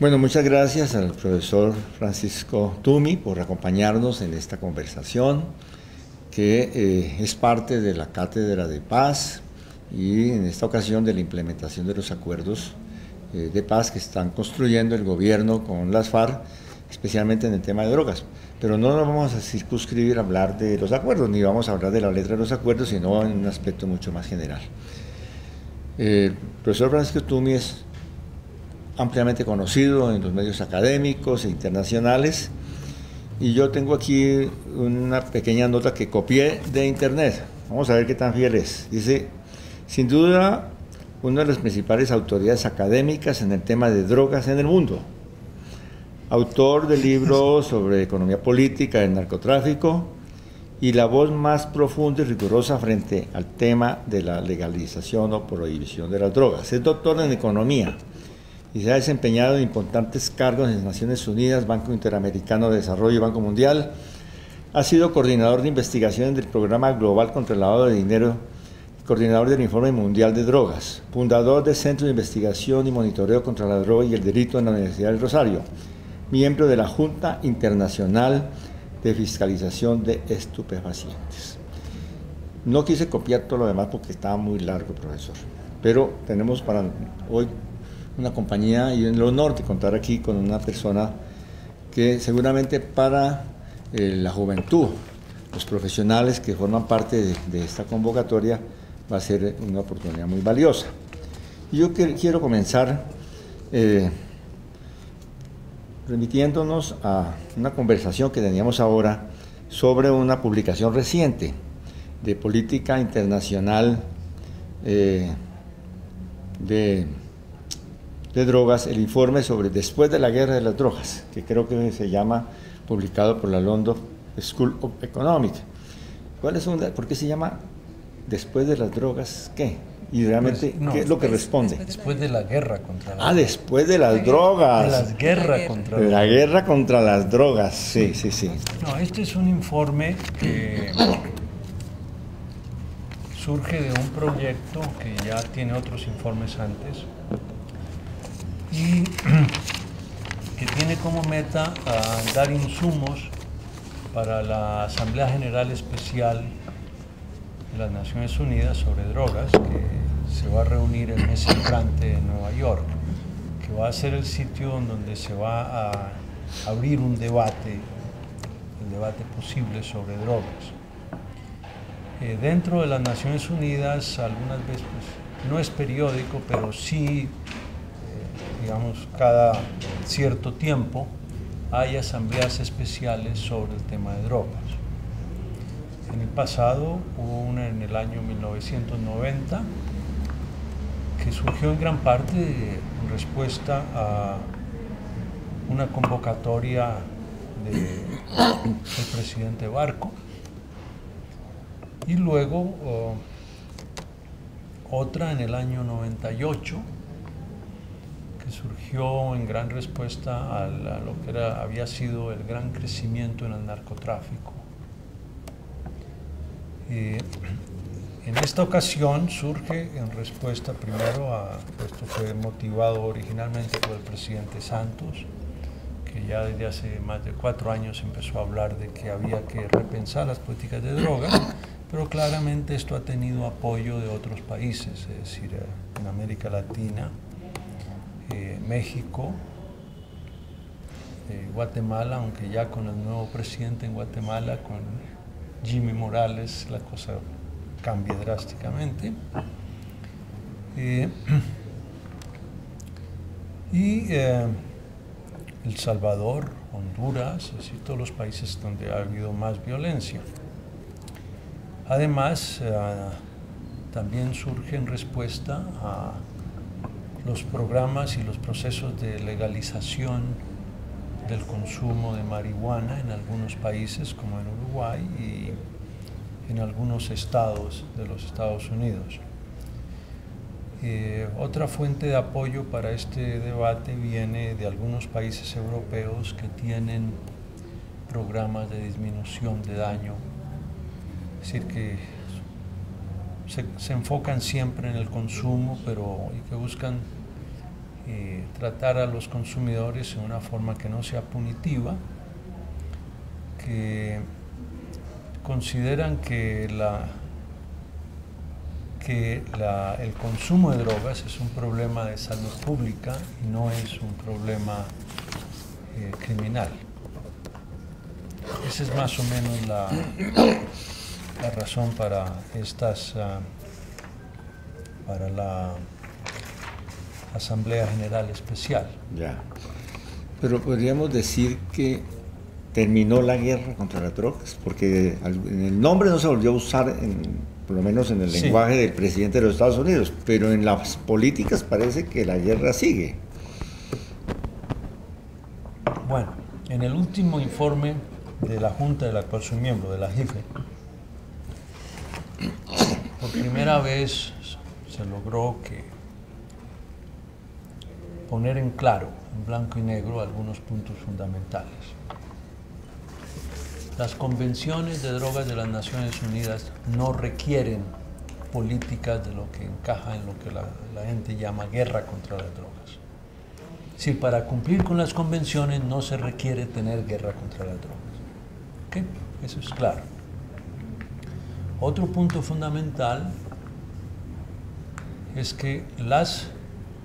Bueno, muchas gracias al profesor Francisco Tumi por acompañarnos en esta conversación, que es parte de la Cátedra de Paz y en esta ocasión de la implementación de los acuerdos de paz que están construyendo el gobierno con las FARC, especialmente en el tema de drogas. Pero no nos vamos a circunscribir a hablar de los acuerdos, ni vamos a hablar de la letra de los acuerdos, sino en un aspecto mucho más general. El profesor Francisco Tumi es ampliamente conocido en los medios académicos e internacionales, y yo tengo aquí una pequeña nota que copié de internet. Vamos a ver qué tan fiel es. Dice: sin duda, una de las principales autoridades académicas en el tema de drogas en el mundo, autor de libros sobre economía política del narcotráfico y la voz más profunda y rigurosa frente al tema de la legalización o prohibición de las drogas. Es doctor en economía y se ha desempeñado en importantes cargos en las Naciones Unidas, Banco Interamericano de Desarrollo y Banco Mundial. Ha sido coordinador de investigaciones del Programa Global contra el Lavado de Dinero, coordinador del Informe Mundial de Drogas, fundador del Centro de Investigación y Monitoreo contra la Droga y el Delito en la Universidad del Rosario, miembro de la Junta Internacional de Fiscalización de Estupefacientes. No quise copiar todo lo demás porque estaba muy largo, profesor, pero tenemos para hoy una compañía y el honor de contar aquí con una persona que seguramente para la juventud, los profesionales que forman parte de esta convocatoria, va a ser una oportunidad muy valiosa. Y yo quiero comenzar remitiéndonos a una conversación que teníamos ahora sobre una publicación reciente de política internacional de drogas, el informe sobre después de la guerra de las drogas, que creo que se llama, publicado por la London School of Economics. ¿Por qué se llama después de las drogas qué? Y realmente, pues, no, ¿qué es lo que responde? Después de la guerra contra las drogas. Después de las drogas. La guerra contra las drogas. La guerra contra las drogas, sí. No, este es un informe que surge de un proyecto que ya tiene otros informes antes y que tiene como meta dar insumos para la Asamblea General Especial de las Naciones Unidas sobre drogas, que se va a reunir el mes entrante en Nueva York, que va a ser el sitio donde se va a abrir un debate, el debate posible sobre drogas. Dentro de las Naciones Unidas, algunas veces, pues, no es periódico, pero sí, digamos, cada cierto tiempo hay asambleas especiales sobre el tema de drogas. En el pasado hubo una en el año 1990 que surgió en gran parte en respuesta a una convocatoria del presidente Barco, y luego otra en el año 98 que surgió en gran respuesta a lo que había sido el gran crecimiento en el narcotráfico. En esta ocasión surge en respuesta primero esto fue motivado originalmente por el presidente Santos, que ya desde hace más de 4 años empezó a hablar de que había que repensar las políticas de drogas, pero claramente esto ha tenido apoyo de otros países, es decir, en América Latina, México, Guatemala, aunque ya con el nuevo presidente en Guatemala, con Jimmy Morales, la cosa cambia drásticamente. El Salvador, Honduras, es decir, todos los países donde ha habido más violencia. Además, también surge en respuesta a los programas y los procesos de legalización del consumo de marihuana en algunos países, como en Uruguay y en algunos estados de los Estados Unidos. Otra fuente de apoyo para este debate viene de algunos países europeos que tienen programas de disminución de daño, es decir, que se enfocan siempre en el consumo, pero y que buscan tratar a los consumidores de una forma que no sea punitiva, que consideran que el consumo de drogas es un problema de salud pública y no es un problema criminal. Esa es más o menos la razón para para la Asamblea General Especial. Ya. Pero podríamos decir que terminó la guerra contra las drogas, porque en el nombre no se volvió a usar, por lo menos en el lenguaje del presidente de los Estados Unidos, pero en las políticas parece que la guerra sigue. Bueno, en el último informe de la Junta de la cual soy miembro, de la JIFE, por primera vez se logró poner en claro, en blanco y negro, algunos puntos fundamentales. Las convenciones de drogas de las Naciones Unidas no requieren políticas de lo que encaja en lo que la gente llama guerra contra las drogas. Si para cumplir con las convenciones no se requiere tener guerra contra las drogas. ¿Okay? Eso es claro. Otro punto fundamental es que las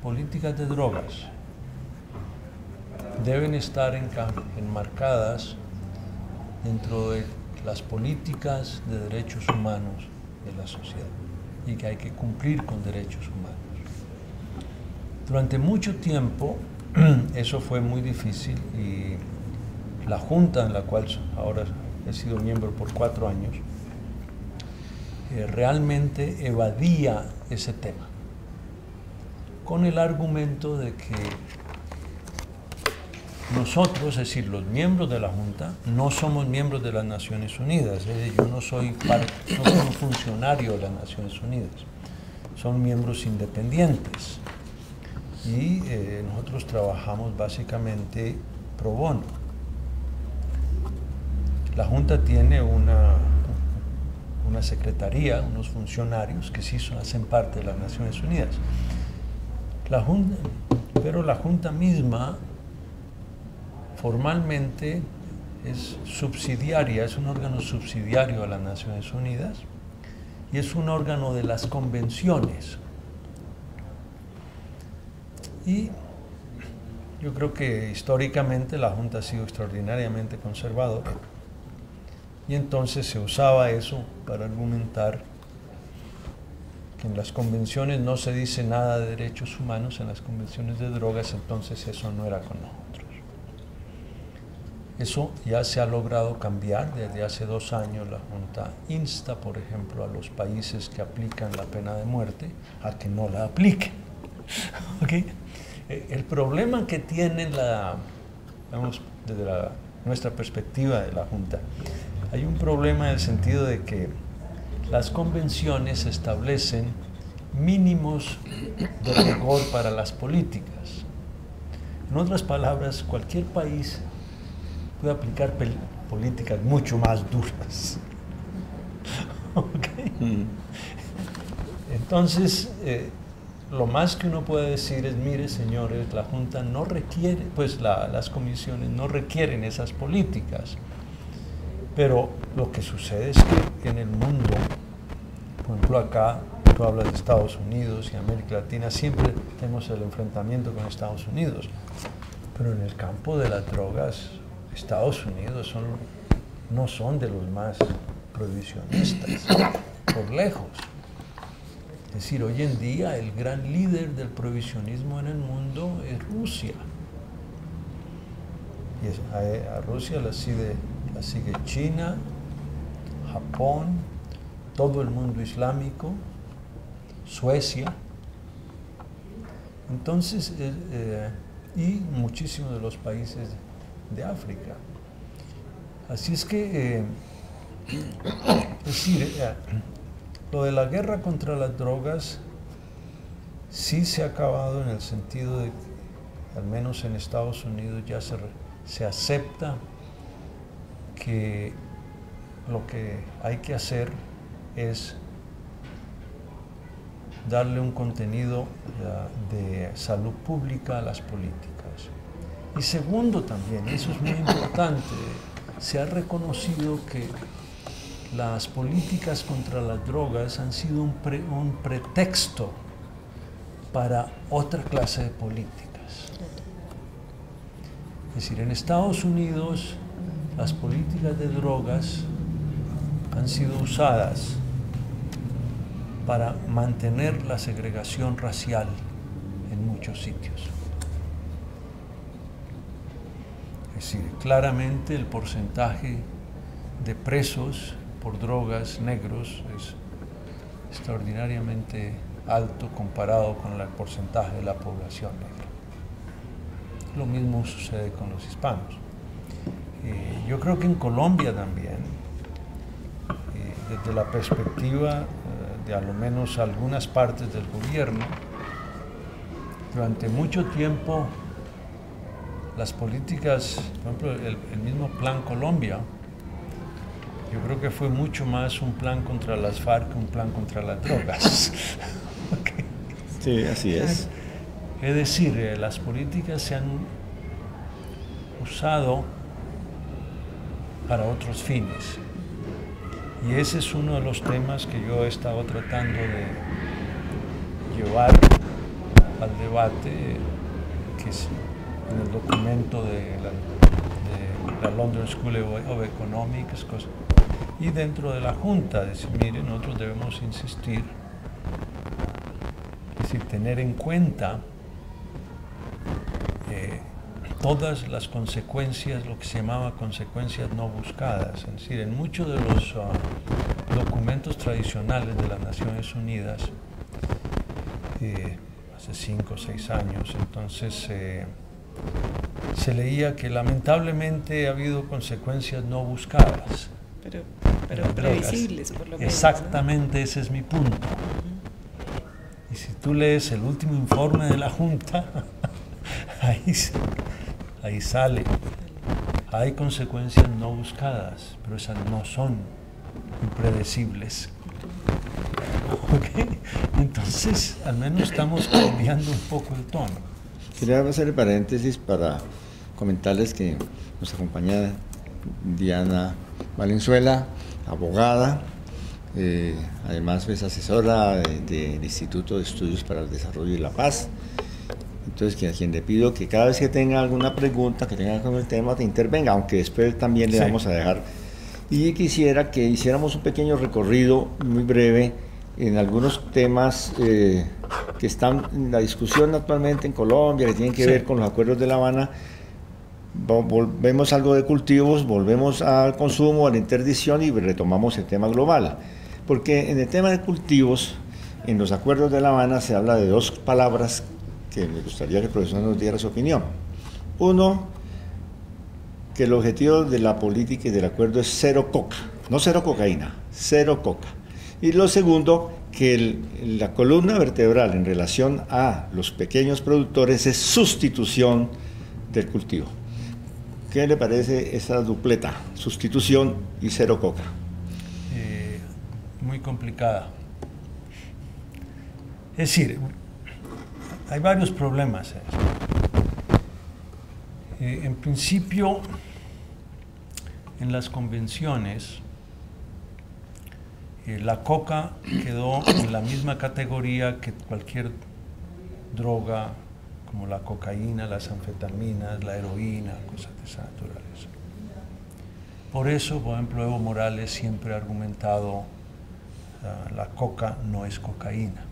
políticas de drogas deben estar enmarcadas dentro de las políticas de derechos humanos de la sociedad y que hay que cumplir con derechos humanos. Durante mucho tiempo eso fue muy difícil y la Junta, en la cual ahora he sido miembro por 4 años, realmente evadía ese tema con el argumento de que nosotros, es decir, los miembros de la Junta, no somos miembros de las Naciones Unidas. Yo no soy un funcionario de las Naciones Unidas. Son miembros independientes. Y nosotros trabajamos básicamente pro bono. La Junta tiene una secretaría, unos funcionarios que sí hacen parte de las Naciones Unidas. Pero la Junta misma formalmente es subsidiaria, es un órgano subsidiario a las Naciones Unidas y es un órgano de las convenciones. Y yo creo que históricamente la Junta ha sido extraordinariamente conservadora y entonces se usaba eso para argumentar que en las convenciones no se dice nada de derechos humanos, en las convenciones de drogas, entonces eso no era con nosotros. Eso ya se ha logrado cambiar. Desde hace 2 años la Junta insta, por ejemplo, a los países que aplican la pena de muerte a que no la apliquen. ¿Okay? El problema que tiene desde nuestra perspectiva de la Junta, hay un problema en el sentido de que las convenciones establecen mínimos de rigor para las políticas. En otras palabras, cualquier país puede aplicar políticas mucho más duras. ¿Okay? Entonces, lo más que uno puede decir es, mire, señores, la Junta no requiere, pues las comisiones no requieren esas políticas. Pero lo que sucede es que en el mundo, por ejemplo acá, tú hablas de Estados Unidos y América Latina, siempre tenemos el enfrentamiento con Estados Unidos. Pero en el campo de las drogas, Estados Unidos no son de los más prohibicionistas, por lejos. Es decir, hoy en día el gran líder del prohibicionismo en el mundo es Rusia. Y a Rusia la sigue China, Japón, todo el mundo islámico, Suecia. Entonces, y muchísimos de los países de África. Así es que, es decir, lo de la guerra contra las drogas sí se ha acabado en el sentido de que, al menos en Estados Unidos, ya se acepta que lo que hay que hacer es darle un contenido de salud pública a las políticas. Y segundo también, eso es muy importante, se ha reconocido que las políticas contra las drogas han sido un pretexto para otra clase de políticas. Es decir, en Estados Unidos las políticas de drogas han sido usadas para mantener la segregación racial en muchos sitios. Es decir, claramente el porcentaje de presos por drogas negros es extraordinariamente alto comparado con el porcentaje de la población negra. Lo mismo sucede con los hispanos. Yo creo que en Colombia también, desde la perspectiva de a lo menos algunas partes del gobierno, durante mucho tiempo las políticas, por ejemplo, el mismo Plan Colombia, yo creo que fue mucho más un plan contra las FARC que un plan contra las drogas. Okay. Sí, así es. Es decir, las políticas se han usado para otros fines. Y ese es uno de los temas que yo he estado tratando de llevar al debate, que es en el documento de la London School of Economics, y dentro de la Junta, decir, mire, nosotros debemos insistir, es decir, tener en cuenta todas las consecuencias, lo que se llamaba consecuencias no buscadas. Es decir, en muchos de los documentos tradicionales de las Naciones Unidas, hace 5 o 6 años, entonces se leía que lamentablemente ha habido consecuencias no buscadas. Pero previsibles, por lo menos. Exactamente, ¿no? Ese es mi punto. Y si tú lees el último informe de la Junta, ahí sale. Hay consecuencias no buscadas, pero esas no son impredecibles. ¿Okay? Entonces, al menos estamos cambiando un poco el tono. Quería hacer el paréntesis para comentarles que nos acompaña Diana Valenzuela, abogada, además es asesora del Instituto de Estudios para el Desarrollo y la Paz. Entonces, a quien le pido que cada vez que tenga alguna pregunta que tenga con el tema, te intervenga, aunque después también le vamos a dejar. Y quisiera que hiciéramos un pequeño recorrido muy breve en algunos temas que están en la discusión actualmente en Colombia, que tienen que ver con los acuerdos de La Habana. Volvemos algo de cultivos, volvemos al consumo, a la interdicción y retomamos el tema global. Porque en el tema de cultivos, en los acuerdos de La Habana se habla de dos palabras que me gustaría que el profesor nos diera su opinión. Uno, que el objetivo de la política y del acuerdo es cero coca, no cero cocaína, cero coca. Y lo segundo, que la columna vertebral en relación a los pequeños productores es sustitución del cultivo. ¿Qué le parece esa dupleta, sustitución y cero coca? Muy complicada. Es decir, hay varios problemas. En principio, en las convenciones, la coca quedó en la misma categoría que cualquier droga, como la cocaína, las anfetaminas, la heroína, cosas de esa naturaleza. Por eso, por ejemplo, Evo Morales siempre ha argumentado la coca no es cocaína.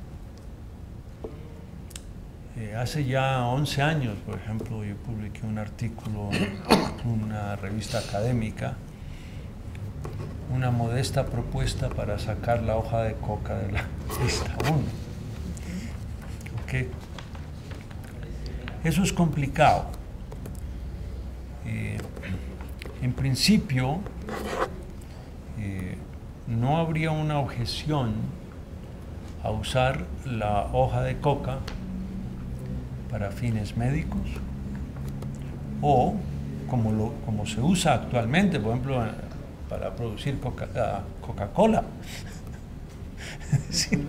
Hace ya 11 años, por ejemplo, yo publiqué un artículo en una revista académica, una modesta propuesta para sacar la hoja de coca de la lista 1. ¿Okay? Eso es complicado. En principio, no habría una objeción a usar la hoja de coca para fines médicos o como se usa actualmente, por ejemplo, para producir Coca-Cola. Sí.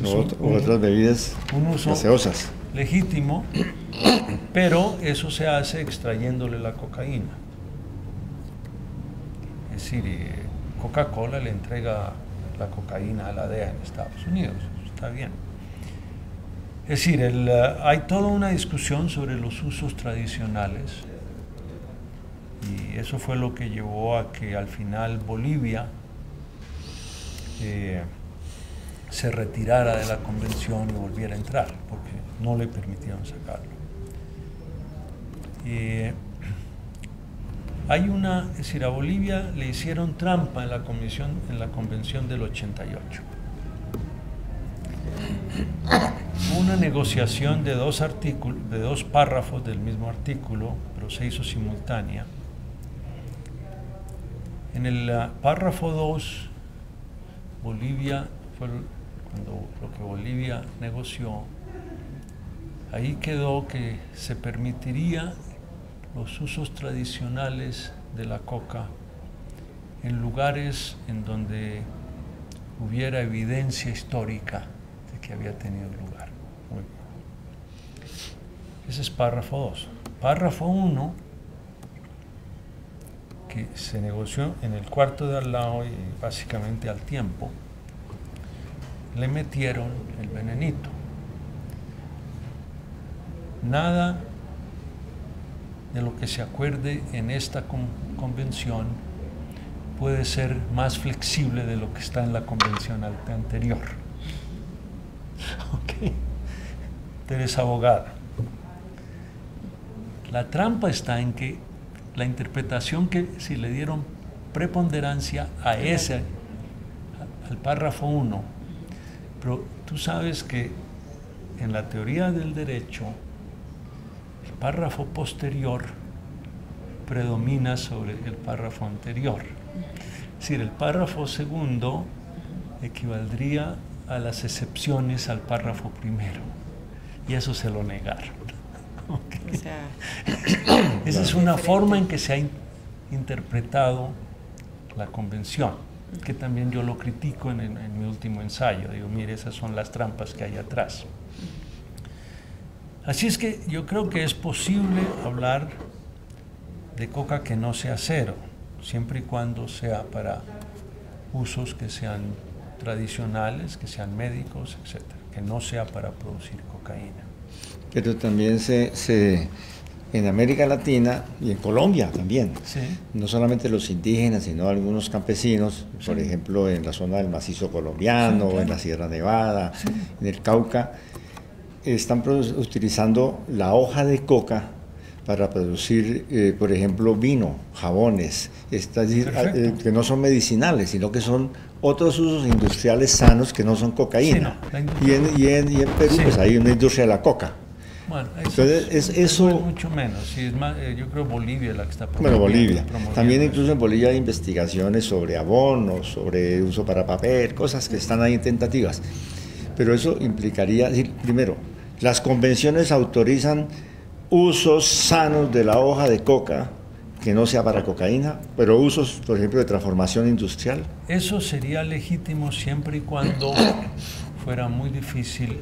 otras bebidas un uso gaseosas legítimo, pero eso se hace extrayéndole la cocaína. Es decir, Coca-Cola le entrega la cocaína a la DEA en Estados Unidos, eso está bien. Es decir, hay toda una discusión sobre los usos tradicionales y eso fue lo que llevó a que al final Bolivia se retirara de la convención y volviera a entrar, porque no le permitieron sacarlo. Es decir, a Bolivia le hicieron trampa en la convención del 88. Una negociación de dos párrafos del mismo artículo, pero se hizo simultánea. En el párrafo 2, Bolivia fue cuando lo que Bolivia negoció, ahí quedó que se permitiría los usos tradicionales de la coca en lugares en donde hubiera evidencia histórica de que había tenido lugar. Muy bien. Ese es párrafo 2. Párrafo 1, que se negoció en el cuarto de al lado y básicamente al tiempo, le metieron el venenito. Nada de lo que se acuerde en esta convención puede ser más flexible de lo que está en la convención anterior. Ok. Tú eres abogada. La trampa está en que la interpretación que si le dieron preponderancia a ese, al párrafo 1, pero tú sabes que en la teoría del derecho el párrafo posterior predomina sobre el párrafo anterior. Es decir, el párrafo segundo equivaldría a las excepciones al párrafo primero, y eso se lo negaron. Okay. O sea, esa es una forma en que se ha interpretado la convención, que también yo lo critico en mi último ensayo. Digo, mire, esas son las trampas que hay atrás. Así es que yo creo que es posible hablar de coca que no sea cero, siempre y cuando sea para usos que sean tradicionales, que sean médicos, etc., que no sea para producir cocaína. Pero también en América Latina y en Colombia también, sí, no solamente los indígenas, sino algunos campesinos, sí, por ejemplo en la zona del macizo colombiano, sí, claro, en la Sierra Nevada, sí, en el Cauca, están utilizando la hoja de coca para producir, por ejemplo, vino, jabones, es decir, que no son medicinales, sino que son otros usos industriales sanos que no son cocaína. Sí, no, y en Perú, sí, pues hay una industria de la coca. Bueno, eso es mucho menos. Sí, es más, yo creo Bolivia es la que está promoviendo. Bueno, Bolivia. También incluso en Bolivia hay investigaciones sobre abonos, sobre uso para papel, cosas que están ahí en tentativas. Pero eso implicaría, decir, primero, las convenciones autorizan usos sanos de la hoja de coca, que no sea para cocaína, pero usos, por ejemplo, de transformación industrial. Eso sería legítimo siempre y cuando fuera muy difícil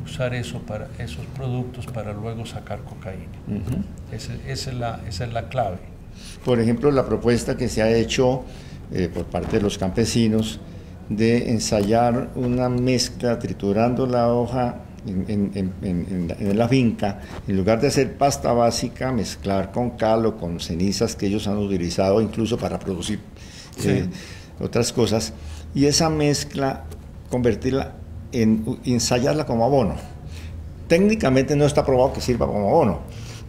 usar esos productos para luego sacar cocaína. Esa es la clave. Por ejemplo, la propuesta que se ha hecho por parte de los campesinos de ensayar una mezcla triturando la hoja en la finca, en lugar de hacer pasta básica, mezclar con cal o con cenizas que ellos han utilizado incluso para producir otras cosas, y esa mezcla convertirla ensayarla como abono. Técnicamente no está probado que sirva como abono,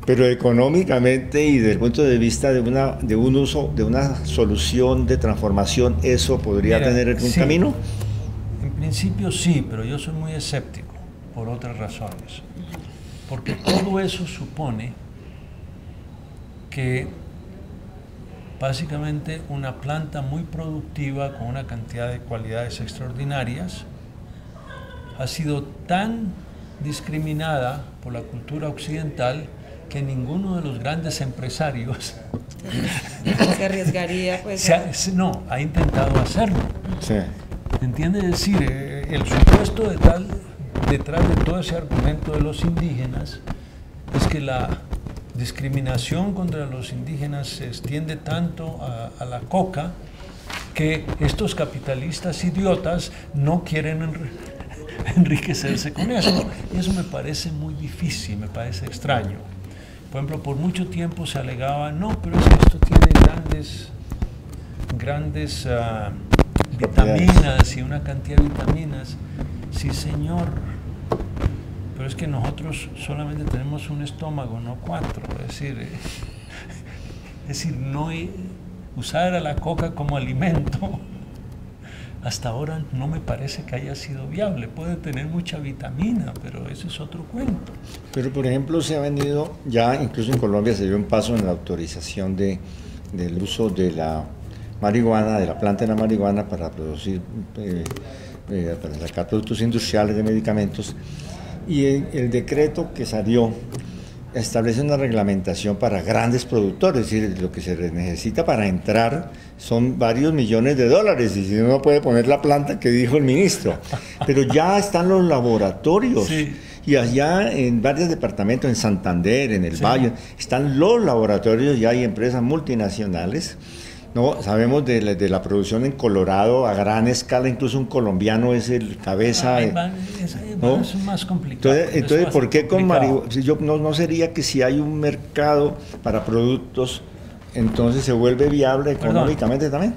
pero económicamente y desde el punto de vista de un uso, de una solución de transformación, ¿eso podría tener algún camino? En principio sí, pero yo soy muy escéptico por otras razones, porque todo eso supone que básicamente una planta muy productiva con una cantidad de cualidades extraordinarias ha sido tan discriminada por la cultura occidental que ninguno de los grandes empresarios se arriesgaría, pues. No, ha intentado hacerlo. Sí. ¿Entiende? Es decir, el supuesto detrás de todo ese argumento de los indígenas es que la discriminación contra los indígenas se extiende tanto a la coca que estos capitalistas idiotas no quieren enriquecerse con esto. Y eso me parece muy difícil, me parece extraño. Por ejemplo, por mucho tiempo se alegaba, no, pero es que esto tiene grandes vitaminas y una cantidad de vitaminas. Sí, señor, pero es que nosotros solamente tenemos un estómago, no 4. Es decir, no usar a la coca como alimento hasta ahora no me parece que haya sido viable. Puede tener mucha vitamina, pero ese es otro cuento. Pero, por ejemplo, se ha venido, ya incluso en Colombia se dio un paso en la autorización del uso de la marihuana, de la planta de la marihuana para producir, para sacar productos industriales de medicamentos. Y el decreto que salió establece una reglamentación para grandes productores, es decir, lo que se necesita para entrar son varios millones de dólares, y si uno puede poner la planta que dijo el ministro. Pero ya están los laboratorios, sí. Y allá en varios departamentos, en Santander, en el Valle, están los laboratorios, ya hay empresas multinacionales. No, sabemos de la producción en Colorado a gran escala, incluso un colombiano es el cabeza. ¿no? Es más complicado. Entonces ¿por qué con marihuana? No sería que si hay un mercado para productos, entonces se vuelve viable económicamente también.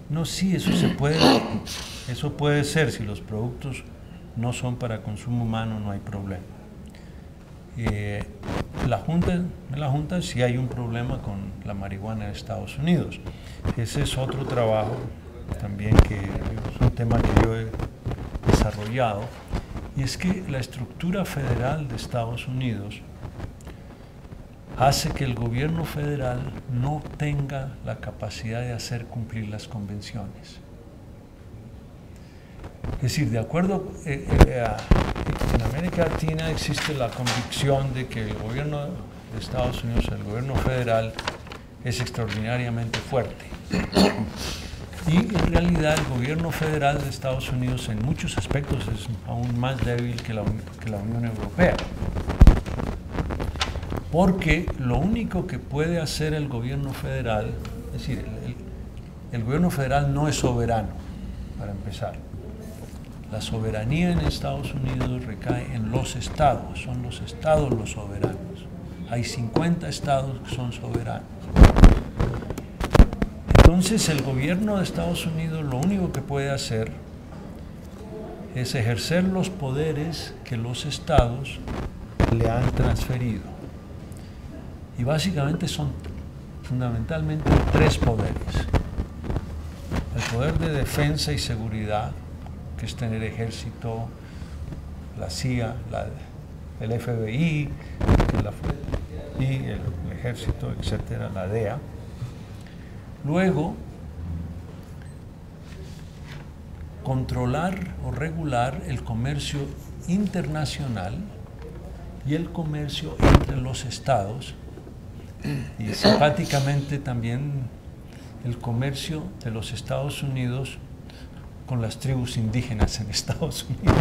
No, sí, eso puede ser, si los productos no son para consumo humano, no hay problema. En la Junta sí hay un problema con la marihuana en Estados Unidos. Ese es otro trabajo también, que es un tema que yo he desarrollado, y es que la estructura federal de Estados Unidos hace que el gobierno federal no tenga la capacidad de hacer cumplir las convenciones. Es decir, de acuerdo, en América Latina existe la convicción de que el gobierno de Estados Unidos, el gobierno federal, es extraordinariamente fuerte. Y en realidad el gobierno federal de Estados Unidos en muchos aspectos es aún más débil que la Unión Europea. Porque lo único que puede hacer el gobierno federal, es decir, el gobierno federal no es soberano, para empezar. La soberanía en Estados Unidos recae en los estados, son los estados los soberanos. Hay 50 estados que son soberanos. Entonces el gobierno de Estados Unidos lo único que puede hacer es ejercer los poderes que los estados le han transferido. Y básicamente son fundamentalmente 3 poderes. El poder de defensa y seguridad, que es tener ejército, la CIA, el FBI, el ejército, etcétera, la DEA. Luego, controlar o regular el comercio internacional y el comercio entre los estados, y simpáticamente también el comercio de los Estados Unidos con las tribus indígenas en Estados Unidos.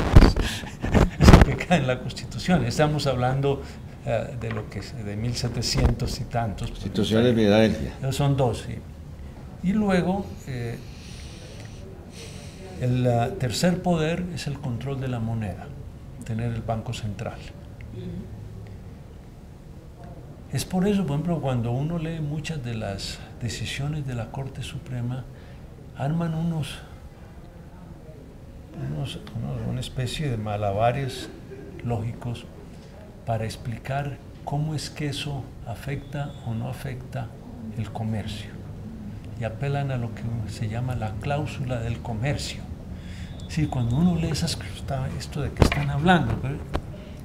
Es lo que cae en la Constitución. Estamos hablando de lo que es de 1700 y tantos. Constitución de Filadelfia. Son 2, sí. Y luego, el tercer poder es el control de la moneda, tener el Banco Central. Es por eso, por ejemplo, cuando uno lee muchas de las decisiones de la Corte Suprema, arman una especie de malabares lógicos para explicar cómo es que eso afecta o no afecta el comercio. Y apelan a lo que se llama la cláusula del comercio. Sí, cuando uno lee esto de que están hablando,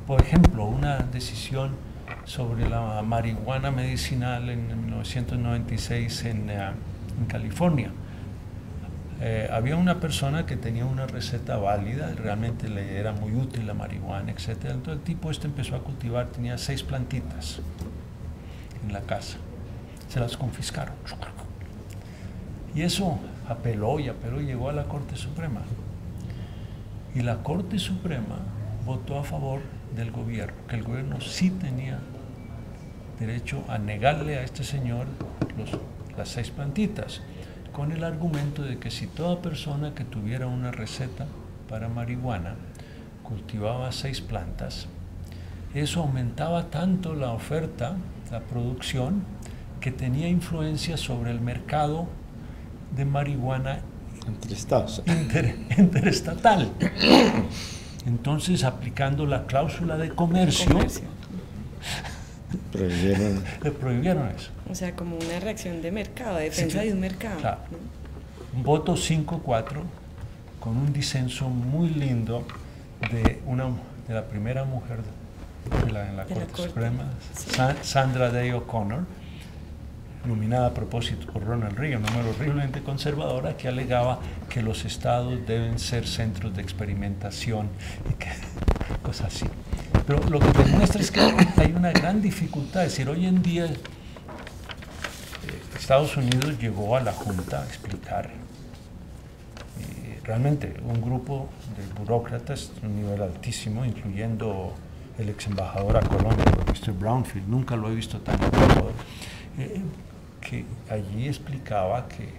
por ejemplo, una decisión sobre la marihuana medicinal en 1996 en California. Había una persona que tenía una receta válida, realmente le era muy útil la marihuana, etc. Entonces el tipo empezó a cultivar, tenía 6 plantitas en la casa. Se las confiscaron. Y eso apeló y llegó a la Corte Suprema. Y la Corte Suprema votó a favor del gobierno, que el gobierno sí tenía derecho a negarle a este señor las 6 plantitas, con el argumento de que si toda persona que tuviera una receta para marihuana cultivaba 6 plantas, eso aumentaba tanto la oferta, la producción, que tenía influencia sobre el mercado de marihuana Entre estados. interestatal. Entonces, aplicando la cláusula de comercio, le prohibieron eso. O sea, como una reacción de mercado, de defensa de un mercado. Claro. Un voto 5-4, con un disenso muy lindo de la primera mujer en la Corte Suprema, sí. Sandra Day O'Connor, nominada a propósito por Ronald Reagan, una mujer horriblemente conservadora que alegaba que los estados deben ser centros de experimentación y que cosas así. Pero lo que demuestra es que hay una gran dificultad, es decir, hoy en día Estados Unidos llevó a la Junta a explicar realmente un grupo de burócratas de un nivel altísimo, incluyendo el ex embajador a Colombia, Mr. Brownfield, nunca lo he visto tan incómodo, que allí explicaba que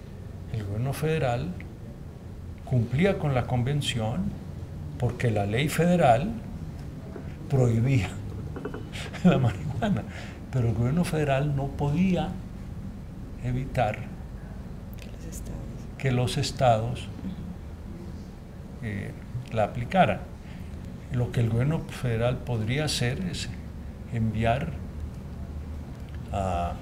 el gobierno federal cumplía con la convención porque la ley federal prohibía la marihuana, pero el gobierno federal no podía evitar que los estados la aplicaran. Lo que el gobierno federal podría hacer es enviar a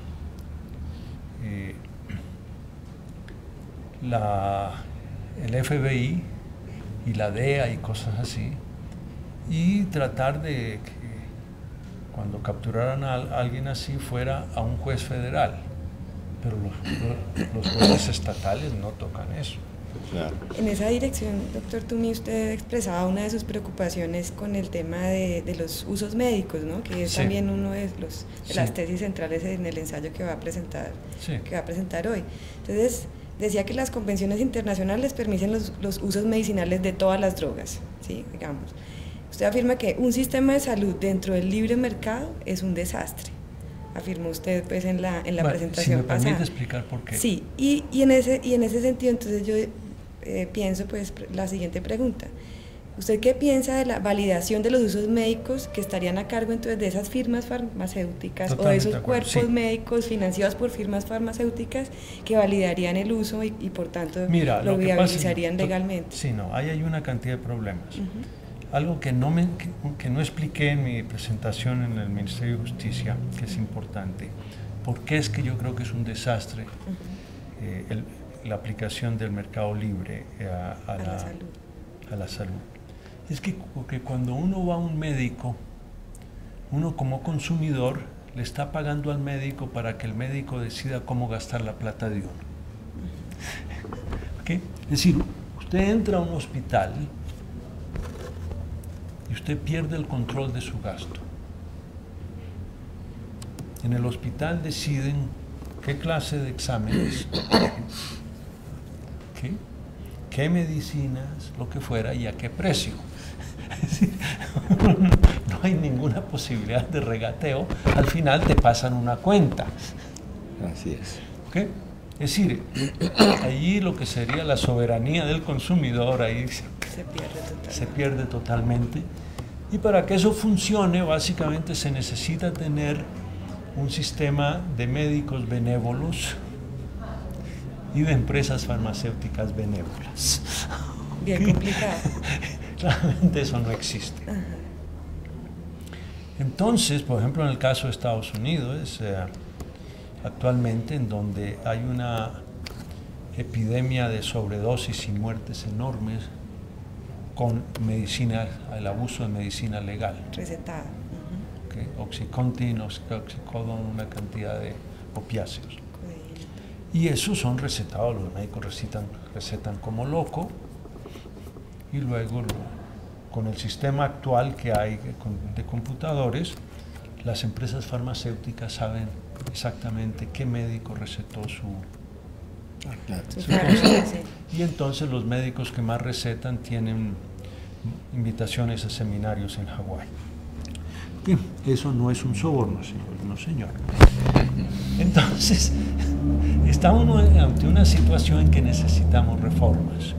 el FBI y la DEA y cosas así, y tratar de que cuando capturaran a alguien así fuera a un juez federal, pero los jueces estatales no tocan eso. Claro. En esa dirección, doctor Toomey, usted expresaba una de sus preocupaciones con el tema de los usos médicos, ¿no? Que es Sí. también uno de las Sí. tesis centrales en el ensayo que va a presentar, Sí. hoy. Entonces, decía que las convenciones internacionales permiten los usos medicinales de todas las drogas, ¿sí? Digamos. Usted afirma que un sistema de salud dentro del libre mercado es un desastre. Afirmó usted pues en la presentación si me permite pasada. explicar por qué. Sí, y en ese sentido, entonces yo pienso pues la siguiente pregunta. ¿Usted qué piensa de la validación de los usos médicos que estarían a cargo entonces de esas firmas farmacéuticas o de esos cuerpos médicos financiados por firmas farmacéuticas que validarían el uso y por tanto lo viabilizarían legalmente? Sí, no, ahí hay una cantidad de problemas. Algo que no expliqué en mi presentación en el Ministerio de Justicia, que es importante, porque es que yo creo que es un desastre la aplicación del mercado libre a la salud. Es que porque cuando uno va a un médico, uno como consumidor le está pagando al médico para que el médico decida cómo gastar la plata de uno. ¿Okay? Es decir, usted entra a un hospital y usted pierde el control de su gasto. En el hospital deciden qué clase de exámenes, qué medicinas, lo que fuera y a qué precio. Es decir, no hay ninguna posibilidad de regateo, al final te pasan una cuenta. Así es. ¿Okay? Es decir, allí lo que sería la soberanía del consumidor ahí se pierde totalmente. Y para que eso funcione, básicamente se necesita tener un sistema de médicos benévolos y de empresas farmacéuticas benévolas. Bien complicado. Claramente eso no existe. Ajá. Entonces, por ejemplo, en el caso de Estados Unidos, actualmente en donde hay una epidemia de sobredosis y muertes enormes con medicina, el abuso de medicina legal. Recetada. Okay. Oxycontin, oxycodone, una cantidad de opiáceos. Y esos son recetados, los médicos recetan como loco, y luego con el sistema actual que hay de computadores, las empresas farmacéuticas saben exactamente qué médico recetó su cosa. Y entonces los médicos que más recetan tienen invitaciones a seminarios en Hawái. Bien, eso no es un soborno, señor, no señor. Entonces, estamos ante una situación en que necesitamos reformas.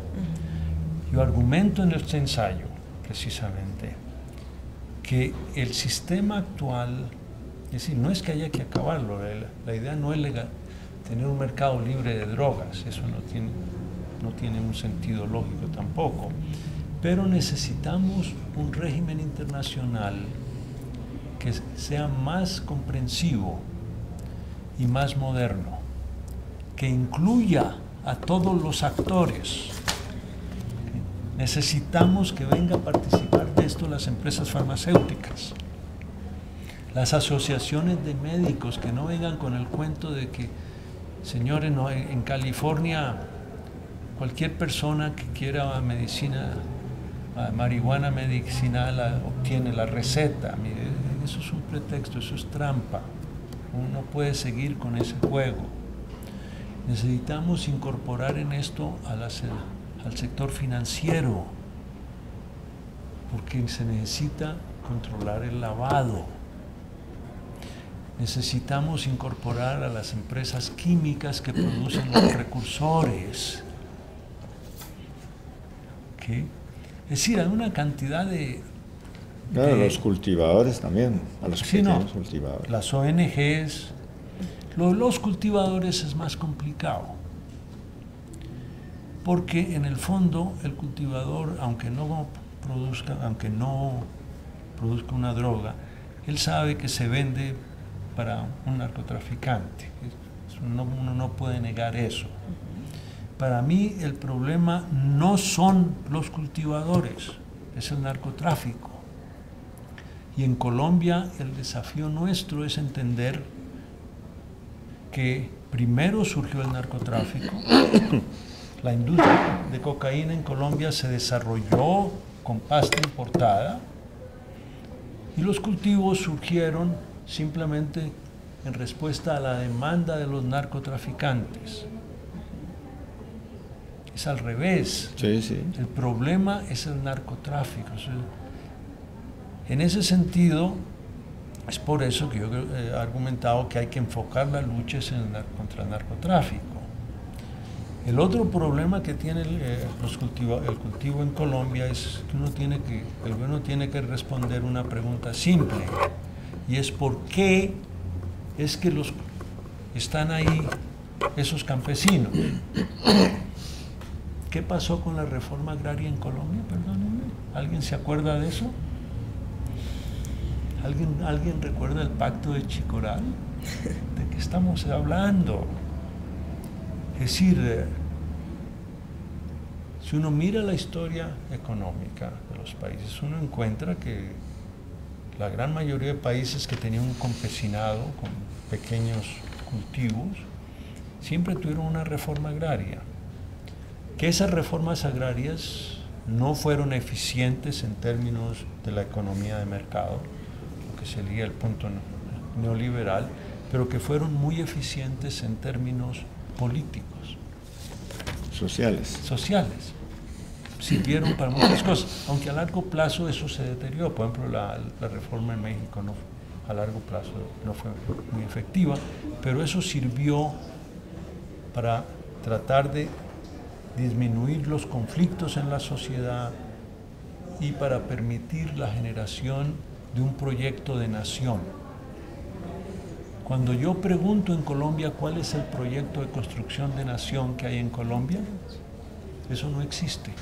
Yo argumento en este ensayo, precisamente, que el sistema actual, es decir, no es que haya que acabarlo, la idea no es tener un mercado libre de drogas, eso no tiene un sentido lógico tampoco, pero necesitamos un régimen internacional que sea más comprensivo y más moderno, que incluya a todos los actores. Necesitamos que venga a participar de esto las empresas farmacéuticas, las asociaciones de médicos, que no vengan con el cuento de que, señores, no, en California cualquier persona que quiera medicina, marihuana medicinal, obtiene la receta. Mire, eso es un pretexto, eso es trampa. Uno no puede seguir con ese juego. Necesitamos incorporar en esto al sector financiero, porque se necesita controlar el lavado. Necesitamos incorporar a las empresas químicas que producen los precursores. ¿Okay? Es decir, hay una cantidad de... Claro, los cultivadores también, a los pequeños cultivadores. Las ONGs, los cultivadores es más complicado, porque en el fondo el cultivador, aunque no produzca una droga, él sabe que se vende para un narcotraficante. Uno no puede negar eso. Para mí el problema no son los cultivadores, es el narcotráfico. Y en Colombia el desafío nuestro es entender que primero surgió el narcotráfico. La industria de cocaína en Colombia se desarrolló con pasta importada y los cultivos surgieron simplemente en respuesta a la demanda de los narcotraficantes. Es al revés. Sí, sí. El problema es el narcotráfico. En ese sentido, es por eso que yo he argumentado que hay que enfocar la lucha contra el narcotráfico. El otro problema que tiene el cultivo en Colombia es que el gobierno tiene que responder una pregunta simple, y es ¿por qué es que están ahí esos campesinos? ¿Qué pasó con la reforma agraria en Colombia? Perdónenme, ¿alguien se acuerda de eso? ¿Alguien recuerda el pacto de Chicoral? ¿De qué estamos hablando? Es decir, si uno mira la historia económica de los países, uno encuentra que la gran mayoría de países que tenían un campesinado con pequeños cultivos, siempre tuvieron una reforma agraria. Que esas reformas agrarias no fueron eficientes en términos de la economía de mercado, lo que sería el punto neoliberal, pero que fueron muy eficientes en términos políticos. Sociales. Sirvieron para muchas cosas, aunque a largo plazo eso se deterioró. Por ejemplo, la reforma en México a largo plazo no fue muy efectiva, pero eso sirvió para tratar de disminuir los conflictos en la sociedad y para permitir la generación de un proyecto de nación. Cuando yo pregunto en Colombia cuál es el proyecto de construcción de nación que hay en Colombia, eso no existe.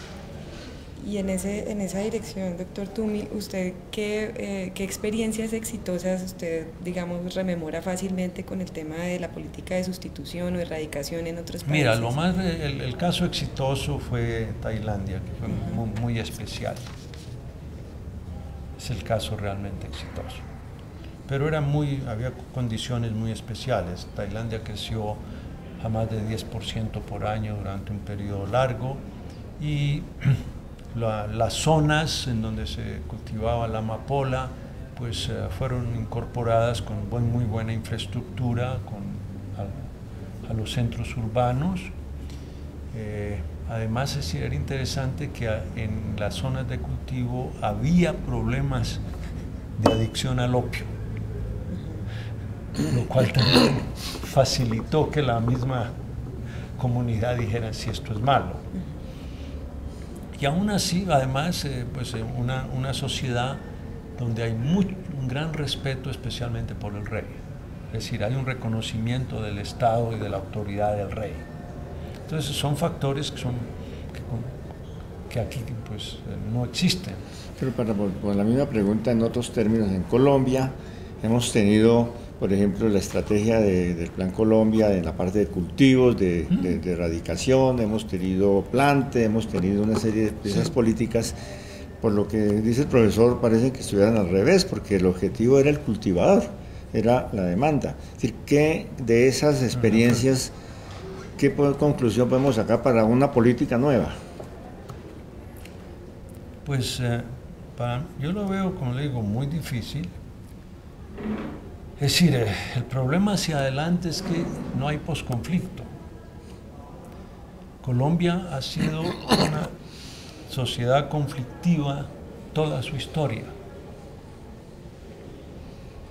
Y en esa dirección, doctor Tumi, ¿usted qué experiencias exitosas usted, digamos, rememora fácilmente con el tema de la política de sustitución o erradicación en otros países? Mira, el caso exitoso fue Tailandia, que fue muy especial. Es el caso realmente exitoso. Pero había condiciones muy especiales. Tailandia creció a más de 10% por año durante un periodo largo y las zonas en donde se cultivaba la amapola pues fueron incorporadas con muy buena infraestructura a los centros urbanos. Además, era interesante que en las zonas de cultivo había problemas de adicción al opio, lo cual también facilitó que la misma comunidad dijera si esto es malo. Y aún así, además, pues una sociedad donde hay un gran respeto especialmente por el rey. Es decir, hay un reconocimiento del Estado y de la autoridad del rey. Entonces son factores que aquí pues, no existen. Pero por la misma pregunta, en otros términos, en Colombia hemos tenido, por ejemplo, la estrategia del Plan Colombia en la parte de cultivos, de erradicación, hemos tenido plante, hemos tenido una serie de esas políticas. Por lo que dice el profesor, parece que estuvieran al revés, porque el objetivo era el cultivador, era la demanda. Es decir, ¿qué de esas experiencias, qué conclusión podemos sacar para una política nueva? Pues yo lo veo, como le digo, muy difícil. Es decir, el problema hacia adelante es que no hay posconflicto. Colombia ha sido una sociedad conflictiva toda su historia.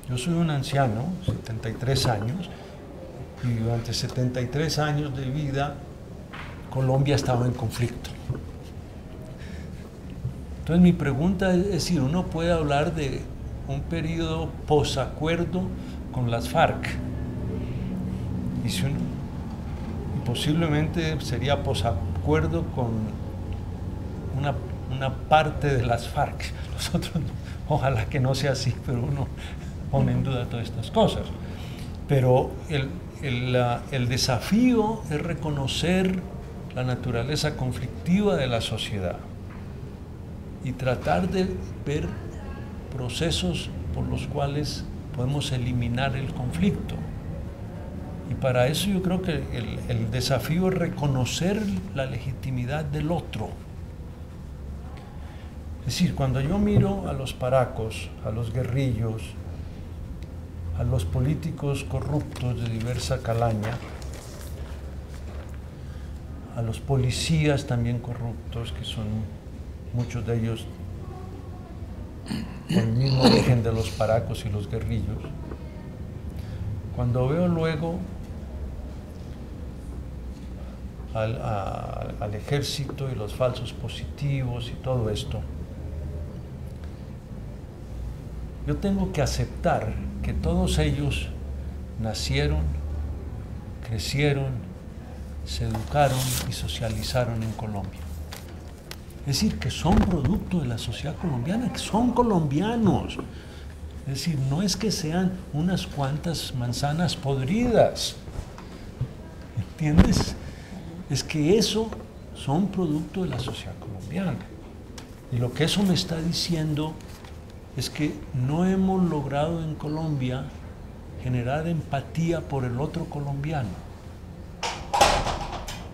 Yo soy un anciano, 73 años, y durante 73 años de vida Colombia estaba en conflicto. Entonces mi pregunta es decir, uno puede hablar de un periodo posacuerdo con las FARC, y posiblemente sería posacuerdo con una parte de las FARC. Nosotros, ojalá que no sea así, pero uno pone en duda todas estas cosas. Pero el desafío es reconocer la naturaleza conflictiva de la sociedad y tratar de ver procesos por los cuales podemos eliminar el conflicto. Y para eso yo creo que el desafío es reconocer la legitimidad del otro. Es decir, cuando yo miro a los paracos, a los guerrillos, a los políticos corruptos de diversa calaña, a los policías también corruptos, que son muchos de ellos con el mismo origen de los paracos y los guerrillos, cuando veo luego al ejército y los falsos positivos y todo esto, yo tengo que aceptar que todos ellos nacieron, crecieron, se educaron y socializaron en Colombia. Es decir, que son producto de la sociedad colombiana, que son colombianos. Es decir, no es que sean unas cuantas manzanas podridas, ¿entiendes? Es que eso son producto de la sociedad colombiana. Y lo que eso me está diciendo es que no hemos logrado en Colombia generar empatía por el otro colombiano,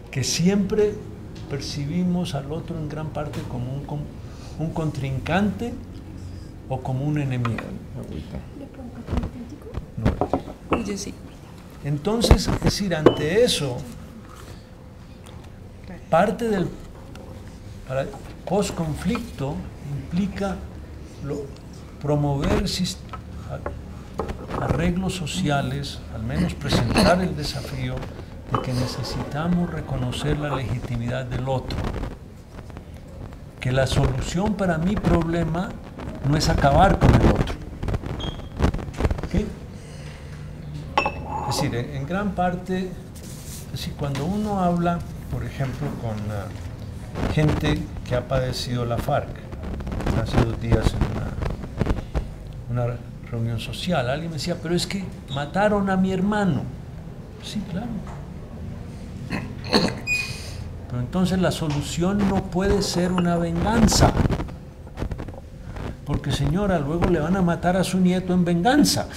que siempre percibimos al otro en gran parte como un contrincante o como un enemigo. No. Yo sí. Entonces, es decir, ante eso, parte del posconflicto implica promover arreglos sociales, al menos presentar el desafío de que necesitamos reconocer la legitimidad del otro, que la solución para mi problema no es acabar con el otro. ¿Okay? Es decir, en gran parte, es decir, cuando uno habla, por ejemplo, con gente que ha padecido la FARC, hace 2 días en una reunión social, alguien me decía, pero es que mataron a mi hermano. Sí, claro. Pero entonces la solución no puede ser una venganza, porque señora, luego le van a matar a su nieto en venganza.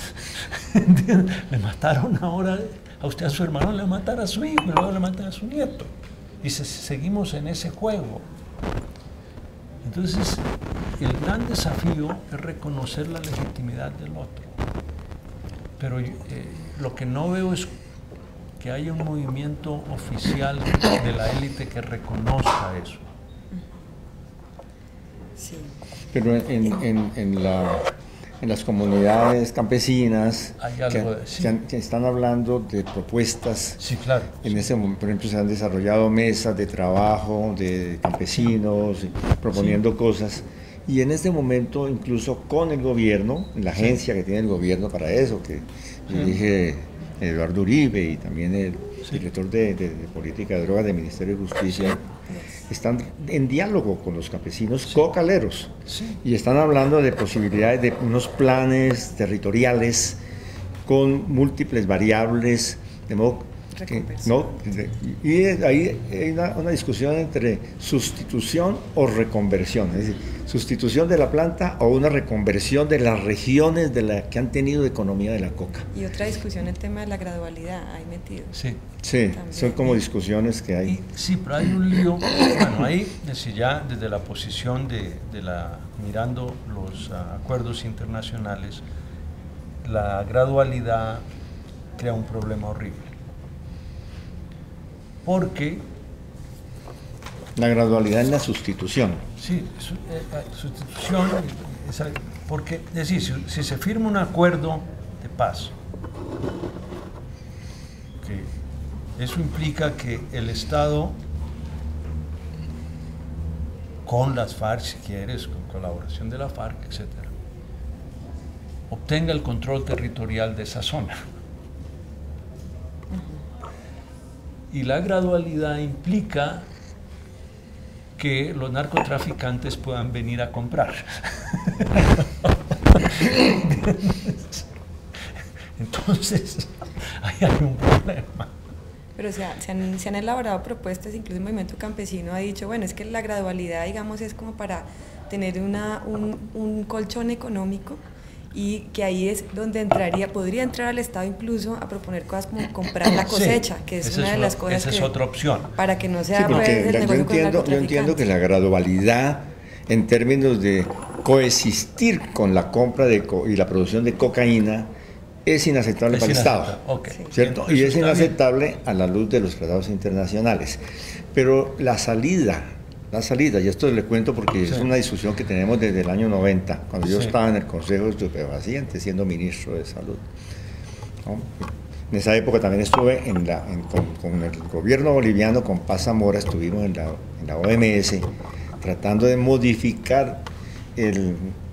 Le mataron ahora a usted, a su hermano, le van a matar a su hijo, y luego le matan a su nieto. Y seguimos en ese juego. Entonces, el gran desafío es reconocer la legitimidad del otro. Pero lo que no veo es que haya un movimiento oficial de la élite que reconozca eso. Sí. Pero en las comunidades campesinas Hay algo que están hablando de propuestas. Sí, claro. En ese momento, por ejemplo, se han desarrollado mesas de trabajo de campesinos proponiendo cosas. Y en este momento, incluso con el gobierno, la agencia que tiene el gobierno para eso, que dirige Eduardo Uribe y también el director de política de drogas del Ministerio de Justicia, están en diálogo con los campesinos cocaleros y están hablando de posibilidades de unos planes territoriales con múltiples variables, de modo que, y ahí hay una discusión entre sustitución o reconversión, es decir, sustitución de la planta o una reconversión de las regiones que han tenido economía de la coca. Y otra discusión, el tema de la gradualidad, ahí metido. Sí, son como discusiones que hay. Sí, pero hay un lío. Bueno, ahí, ya desde la posición mirando los acuerdos internacionales, la gradualidad crea un problema horrible. Porque la gradualidad es la sustitución. Sí, sustitución, porque, es decir, si se firma un acuerdo de paz, eso implica que el Estado, con las FARC, si quieres, con colaboración de la FARC, etc., obtenga el control territorial de esa zona. Y la gradualidad implica que los narcotraficantes puedan venir a comprar. Entonces, ahí hay un problema. Pero se han elaborado propuestas, incluso el movimiento campesino ha dicho, bueno, es que la gradualidad, digamos, es como para tener un colchón económico, y que ahí es donde podría entrar al Estado incluso a proponer cosas como comprar la cosecha, que es una de las cosas esa es otra opción. Para que no sea yo entiendo que la gradualidad en términos de coexistir con la compra y la producción de cocaína es inaceptable para el Estado, ¿cierto? Y es inaceptable a la luz de los tratados internacionales. Pero la salida, y esto le cuento porque es una discusión que tenemos desde el año 90, cuando yo estaba en el Consejo de Estupefacientes, siendo ministro de Salud, ¿no? En esa época también estuve con el gobierno boliviano, con Paz Zamora, estuvimos en la OMS, tratando de modificar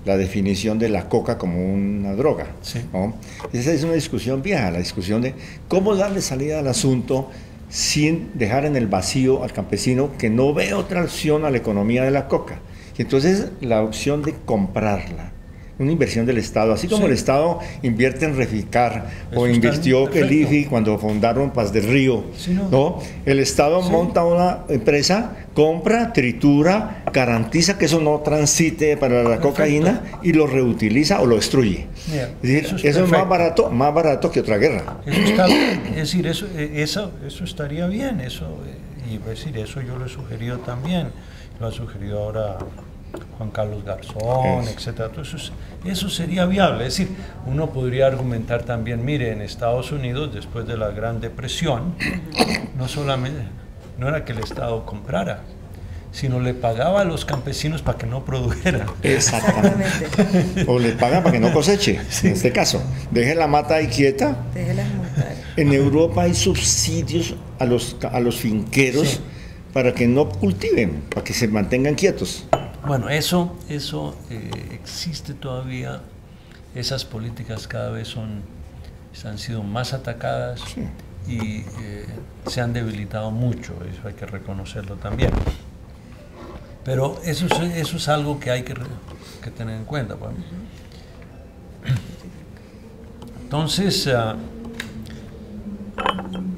la definición de la coca como una droga, ¿no? Esa es una discusión vieja, la discusión de cómo darle salida al asunto sin dejar en el vacío al campesino que no ve otra opción a la economía de la coca. Y entonces la opción de comprarla, una inversión del Estado, así como el Estado invierte en Reficar o invirtió el IFI cuando fundaron Paz del Río, ¿no? El Estado monta una empresa, compra, tritura, garantiza que eso no transite para la cocaína y lo reutiliza o lo destruye. Mira, es decir, eso es más barato que otra guerra. Eso está bien. Es decir, eso estaría bien, y es decir, eso yo lo he sugerido también, lo ha sugerido ahora Juan Carlos Garzón, etcétera. Eso sería viable. Es decir, uno podría argumentar también, mire, en Estados Unidos, después de la Gran Depresión, no era que el Estado comprara, sino le pagaba a los campesinos para que no produjeran. Exactamente. O le pagan para que no coseche, en este caso. Deje la mata ahí quieta. Déjela montar. En Europa hay subsidios a los finqueros para que no cultiven, para que se mantengan quietos. Bueno, eso existe todavía. Esas políticas cada vez han sido más atacadas y se han debilitado mucho, eso hay que reconocerlo también. Pero eso es algo que hay que tener en cuenta. Bueno. Entonces,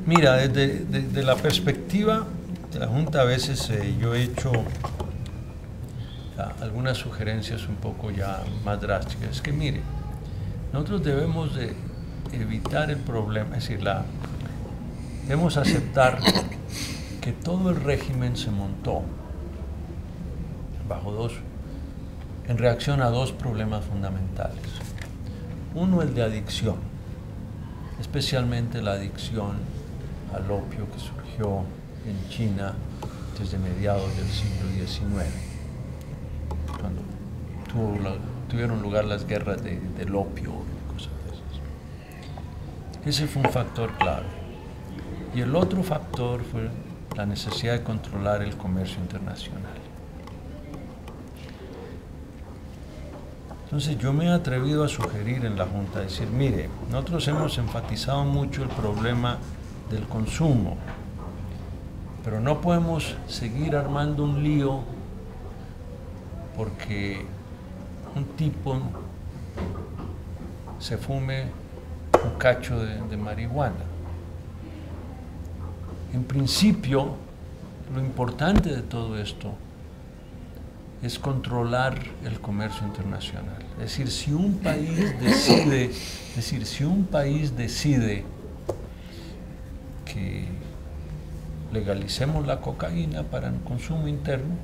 mira, desde la perspectiva de la Junta, a veces yo he hecho algunas sugerencias un poco ya más drásticas. Es que mire, nosotros debemos de evitar el problema, es decir, debemos aceptar que todo el régimen se montó en reacción a dos problemas fundamentales. Uno, el de adicción, especialmente la adicción al opio que surgió en China desde mediados del siglo XIX, cuando tuvieron lugar las guerras del opio y cosas de esas. Ese fue un factor clave. Y el otro factor fue la necesidad de controlar el comercio internacional. Entonces yo me he atrevido a sugerir en la Junta, decir, mire, nosotros hemos enfatizado mucho el problema del consumo, pero no podemos seguir armando un lío porque un tipo se fume un cacho de marihuana. En principio, lo importante de todo esto es controlar el comercio internacional. Es decir, si un país decide que legalicemos la cocaína para el consumo interno,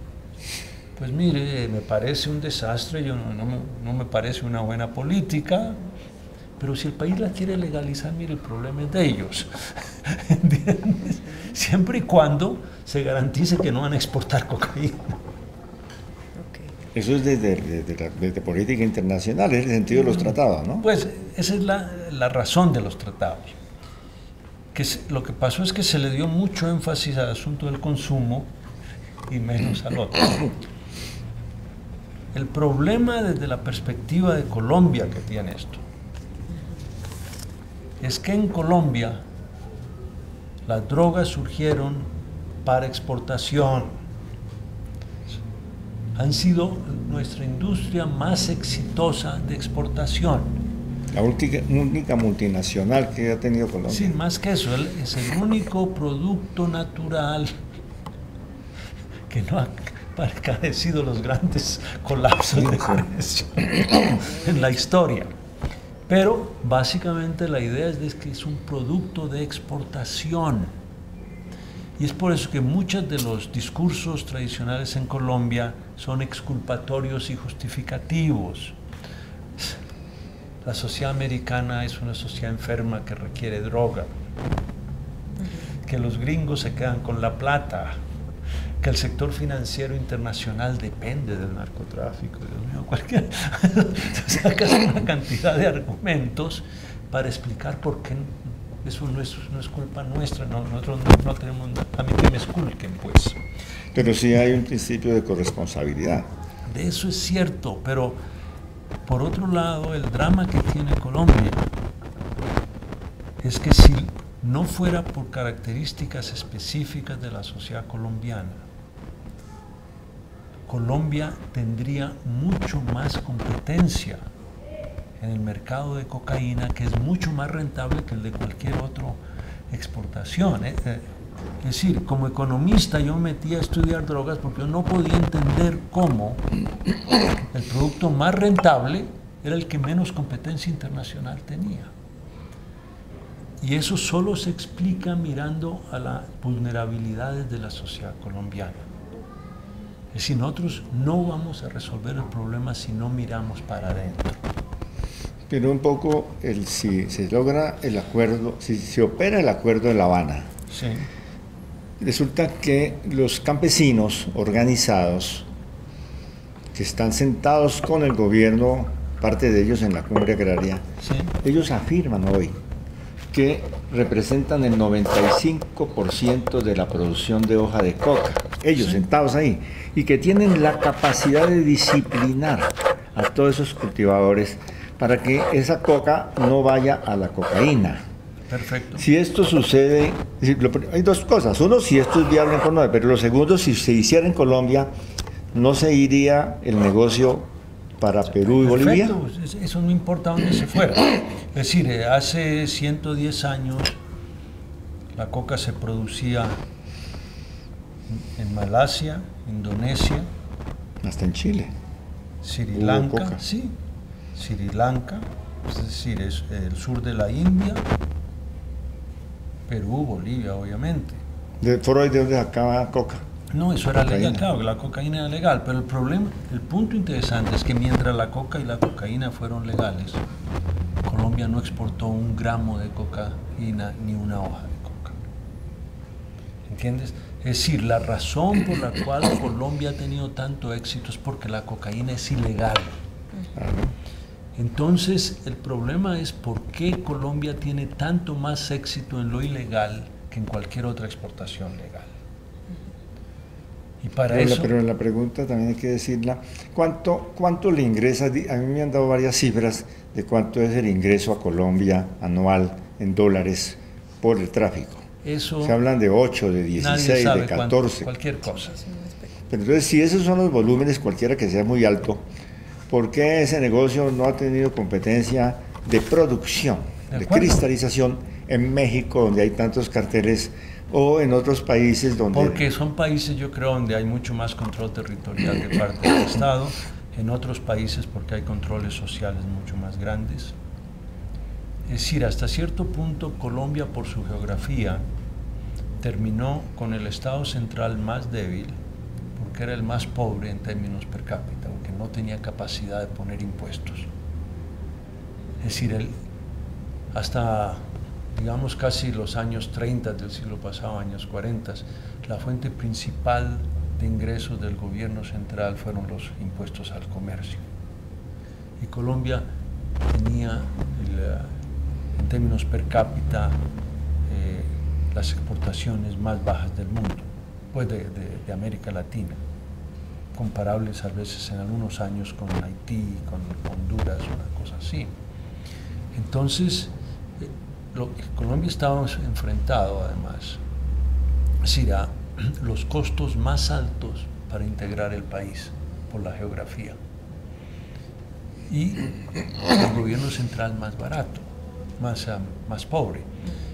pues mire, me parece un desastre, no me parece una buena política, pero si el país la quiere legalizar, mire, el problema es de ellos. ¿Entiendes? Siempre y cuando se garantice que no van a exportar cocaína. Eso es desde política internacional, es el sentido de los tratados, ¿no? Pues esa es la razón de los tratados. Lo que pasó es que se le dio mucho énfasis al asunto del consumo y menos al otro. El problema desde la perspectiva de Colombia que tiene esto es que en Colombia las drogas surgieron para exportación. Han sido nuestra industria más exitosa de exportación. La única multinacional que ha tenido Colombia. Sí, más que eso, es el único producto natural que no ha padecido los grandes colapsos de precio en la historia. Pero básicamente la idea es que es un producto de exportación. Y es por eso que muchos de los discursos tradicionales en Colombia son exculpatorios y justificativos. La sociedad americana es una sociedad enferma que requiere droga, que los gringos se quedan con la plata, que el sector financiero internacional depende del narcotráfico. Dios mío, cualquier... Sacas una cantidad de argumentos para explicar por qué eso no es culpa nuestra, nosotros no tenemos nada, a mí que me esculquen, pues. Pero sí hay un principio de corresponsabilidad. De eso es cierto, pero por otro lado, el drama que tiene Colombia es que si no fuera por características específicas de la sociedad colombiana, Colombia tendría mucho más competencia en el mercado de cocaína, que es mucho más rentable que el de cualquier otra exportación. Es decir, como economista yo me metí a estudiar drogas porque yo no podía entender cómo el producto más rentable era el que menos competencia internacional tenía. Y eso solo se explica mirando a las vulnerabilidades de la sociedad colombiana. Es decir, nosotros no vamos a resolver el problema si no miramos para adentro. Pero un poco, si se logra el acuerdo, si se opera el acuerdo de La Habana, sí, resulta que los campesinos organizados que están sentados con el gobierno, parte de ellos en la cumbre agraria, sí, ellos afirman hoy que representan el 95% de la producción de hoja de coca, ellos sentados ahí, y que tienen la capacidad de disciplinar a todos esos cultivadores para que esa coca no vaya a la cocaína. perfecto. Si esto sucede, hay dos cosas. Uno, si esto es viable en Colombia, pero lo segundo, si se hiciera en Colombia, no se iría el negocio para Perú y Bolivia. Perfecto, eso no importa dónde se fuera. Es decir, hace 110 años la coca se producía en Malasia, Indonesia, Hasta en Chile. Sri Hubo Lanka, coca. sí, Sri Lanka, es decir, es el sur de la India, Perú, Bolivia, obviamente. ¿De dónde sacaba coca? No, eso era Cocaína. legal, claro, la cocaína era legal, pero el punto interesante es que mientras la coca y la cocaína fueron legales, Colombia no exportó un gramo de cocaína ni una hoja de coca. ¿entiendes? Es decir, la razón por la cual Colombia ha tenido tanto éxito es porque la cocaína es ilegal. Entonces, el problema es por qué Colombia tiene tanto más éxito en lo ilegal que en cualquier otra exportación legal. Y para eso... Pero la pregunta también hay que decirla, ¿cuánto le ingresa? A mí me han dado varias cifras de cuánto es el ingreso a Colombia anual en dólares por el tráfico. Eso se hablan de 8, de 16, de 14. Cualquier cosa. Pero entonces, si esos son los volúmenes, cualquiera que sea muy alto, ¿por qué ese negocio no ha tenido competencia de producción, de cristalización en México, donde hay tantos carteles, o en otros países donde... Porque son países, yo creo, donde hay mucho más control territorial de parte del Estado, en otros países porque hay controles sociales mucho más grandes. Es decir, hasta cierto punto Colombia, por su geografía, terminó con el Estado central más débil, porque era el más pobre en términos per cápita, porque no tenía capacidad de poner impuestos. Es decir, hasta, digamos, casi los años 30 del siglo pasado, años 40, la fuente principal de ingresos del gobierno central fueron los impuestos al comercio. Y Colombia tenía, en términos per cápita, las exportaciones más bajas del mundo, pues de América Latina, comparables a veces en algunos años con Haití, con Honduras, una cosa así. Entonces, Colombia estaba enfrentado además, es decir, a los costos más altos para integrar el país por la geografía y el gobierno central más barato, más pobre.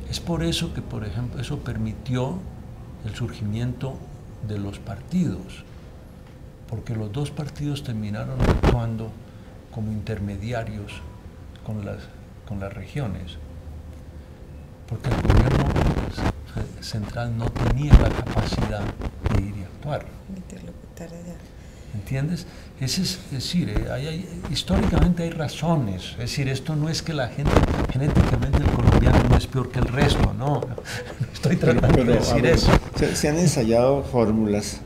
Es por eso que, por ejemplo, eso permitió el surgimiento de los partidos, porque los dos partidos terminaron actuando como intermediarios con las regiones, porque el gobierno central no tenía la capacidad de ir y actuar. ¿Entiendes? Es decir, históricamente hay razones, es decir, esto no es que la gente, genéticamente el colombiano no es peor que el resto, no estoy tratando de decir eso. Se han ensayado fórmulas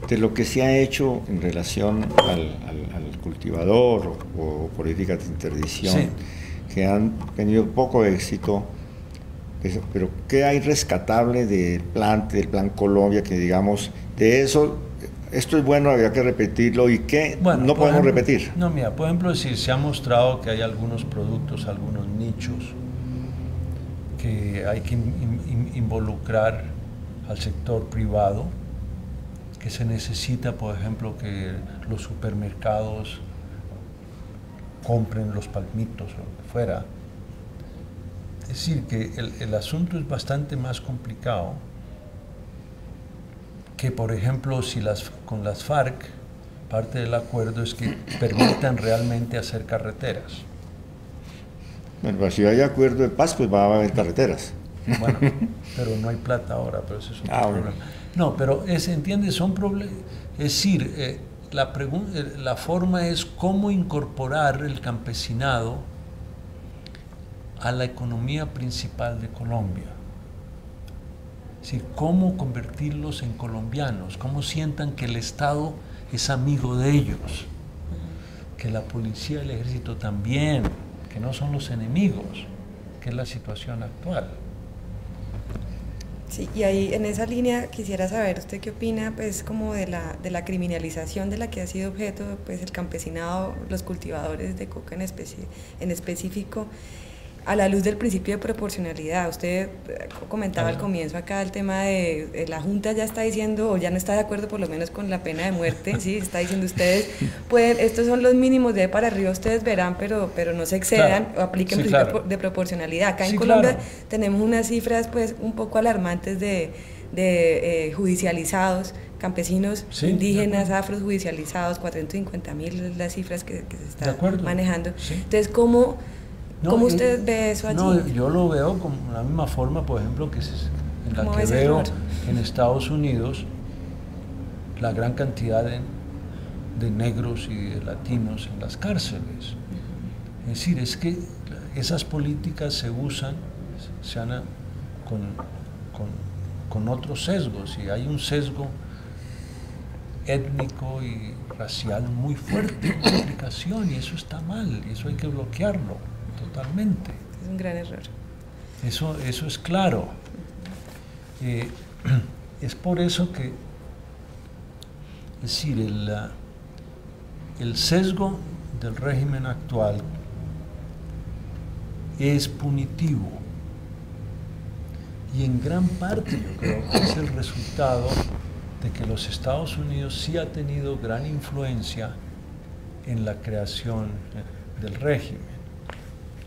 de lo que se ha hecho en relación al cultivador o políticas de interdicción, sí, que han tenido poco éxito, pero ¿qué hay rescatable del plan Colombia, que digamos, de eso, esto es bueno, había que repetirlo, y qué no podemos repetir? No, mira, por ejemplo, se ha mostrado que hay algunos productos, algunos nichos, que hay que involucrar al sector privado, que se necesita, por ejemplo, que los supermercados compren los palmitos o lo que fuera. Es decir, que el asunto es bastante más complicado que, por ejemplo, si con las FARC, parte del acuerdo es que permitan realmente hacer carreteras. Bueno, si hay acuerdo de paz, pues va a haber carreteras. Bueno, pero no hay plata ahora, pero eso es un problema. Bueno. No, pero ¿entiendes? Son problemas. Es decir, la forma es cómo incorporar el campesinado a la economía principal de Colombia. Es decir, cómo convertirlos en colombianos, cómo sientan que el Estado es amigo de ellos, que la policía y el ejército también, que no son los enemigos, que es la situación actual. Sí, y ahí en esa línea quisiera saber usted qué opina, pues, como de la criminalización de la que ha sido objeto, pues, el campesinado, los cultivadores de coca en específico, a la luz del principio de proporcionalidad. Usted comentaba al comienzo acá el tema de la Junta ya está diciendo, o ya no está de acuerdo por lo menos con la pena de muerte, ¿sí? Está diciendo ustedes, pueden, estos son los mínimos, de para arriba ustedes verán, pero no se excedan, o apliquen principio de proporcionalidad. Acá en Colombia tenemos unas cifras, pues, un poco alarmantes de judicializados, campesinos, indígenas, afros judicializados, 450.000 las cifras que se están manejando. Sí. Entonces, ¿cómo usted ve eso allí? No, yo lo veo como la misma forma, por ejemplo, en la que veo en Estados Unidos la gran cantidad de negros y de latinos en las cárceles. Es decir, es que esas políticas se usan con con otros sesgos, y hay un sesgo étnico y racial muy fuerte en la explicación, y eso está mal, y eso hay que bloquearlo totalmente. Es un gran error. Eso es claro. Es por eso que, es decir, el sesgo del régimen actual es punitivo, y en gran parte yo creo que es el resultado de que los Estados Unidos sí ha tenido gran influencia en la creación del régimen,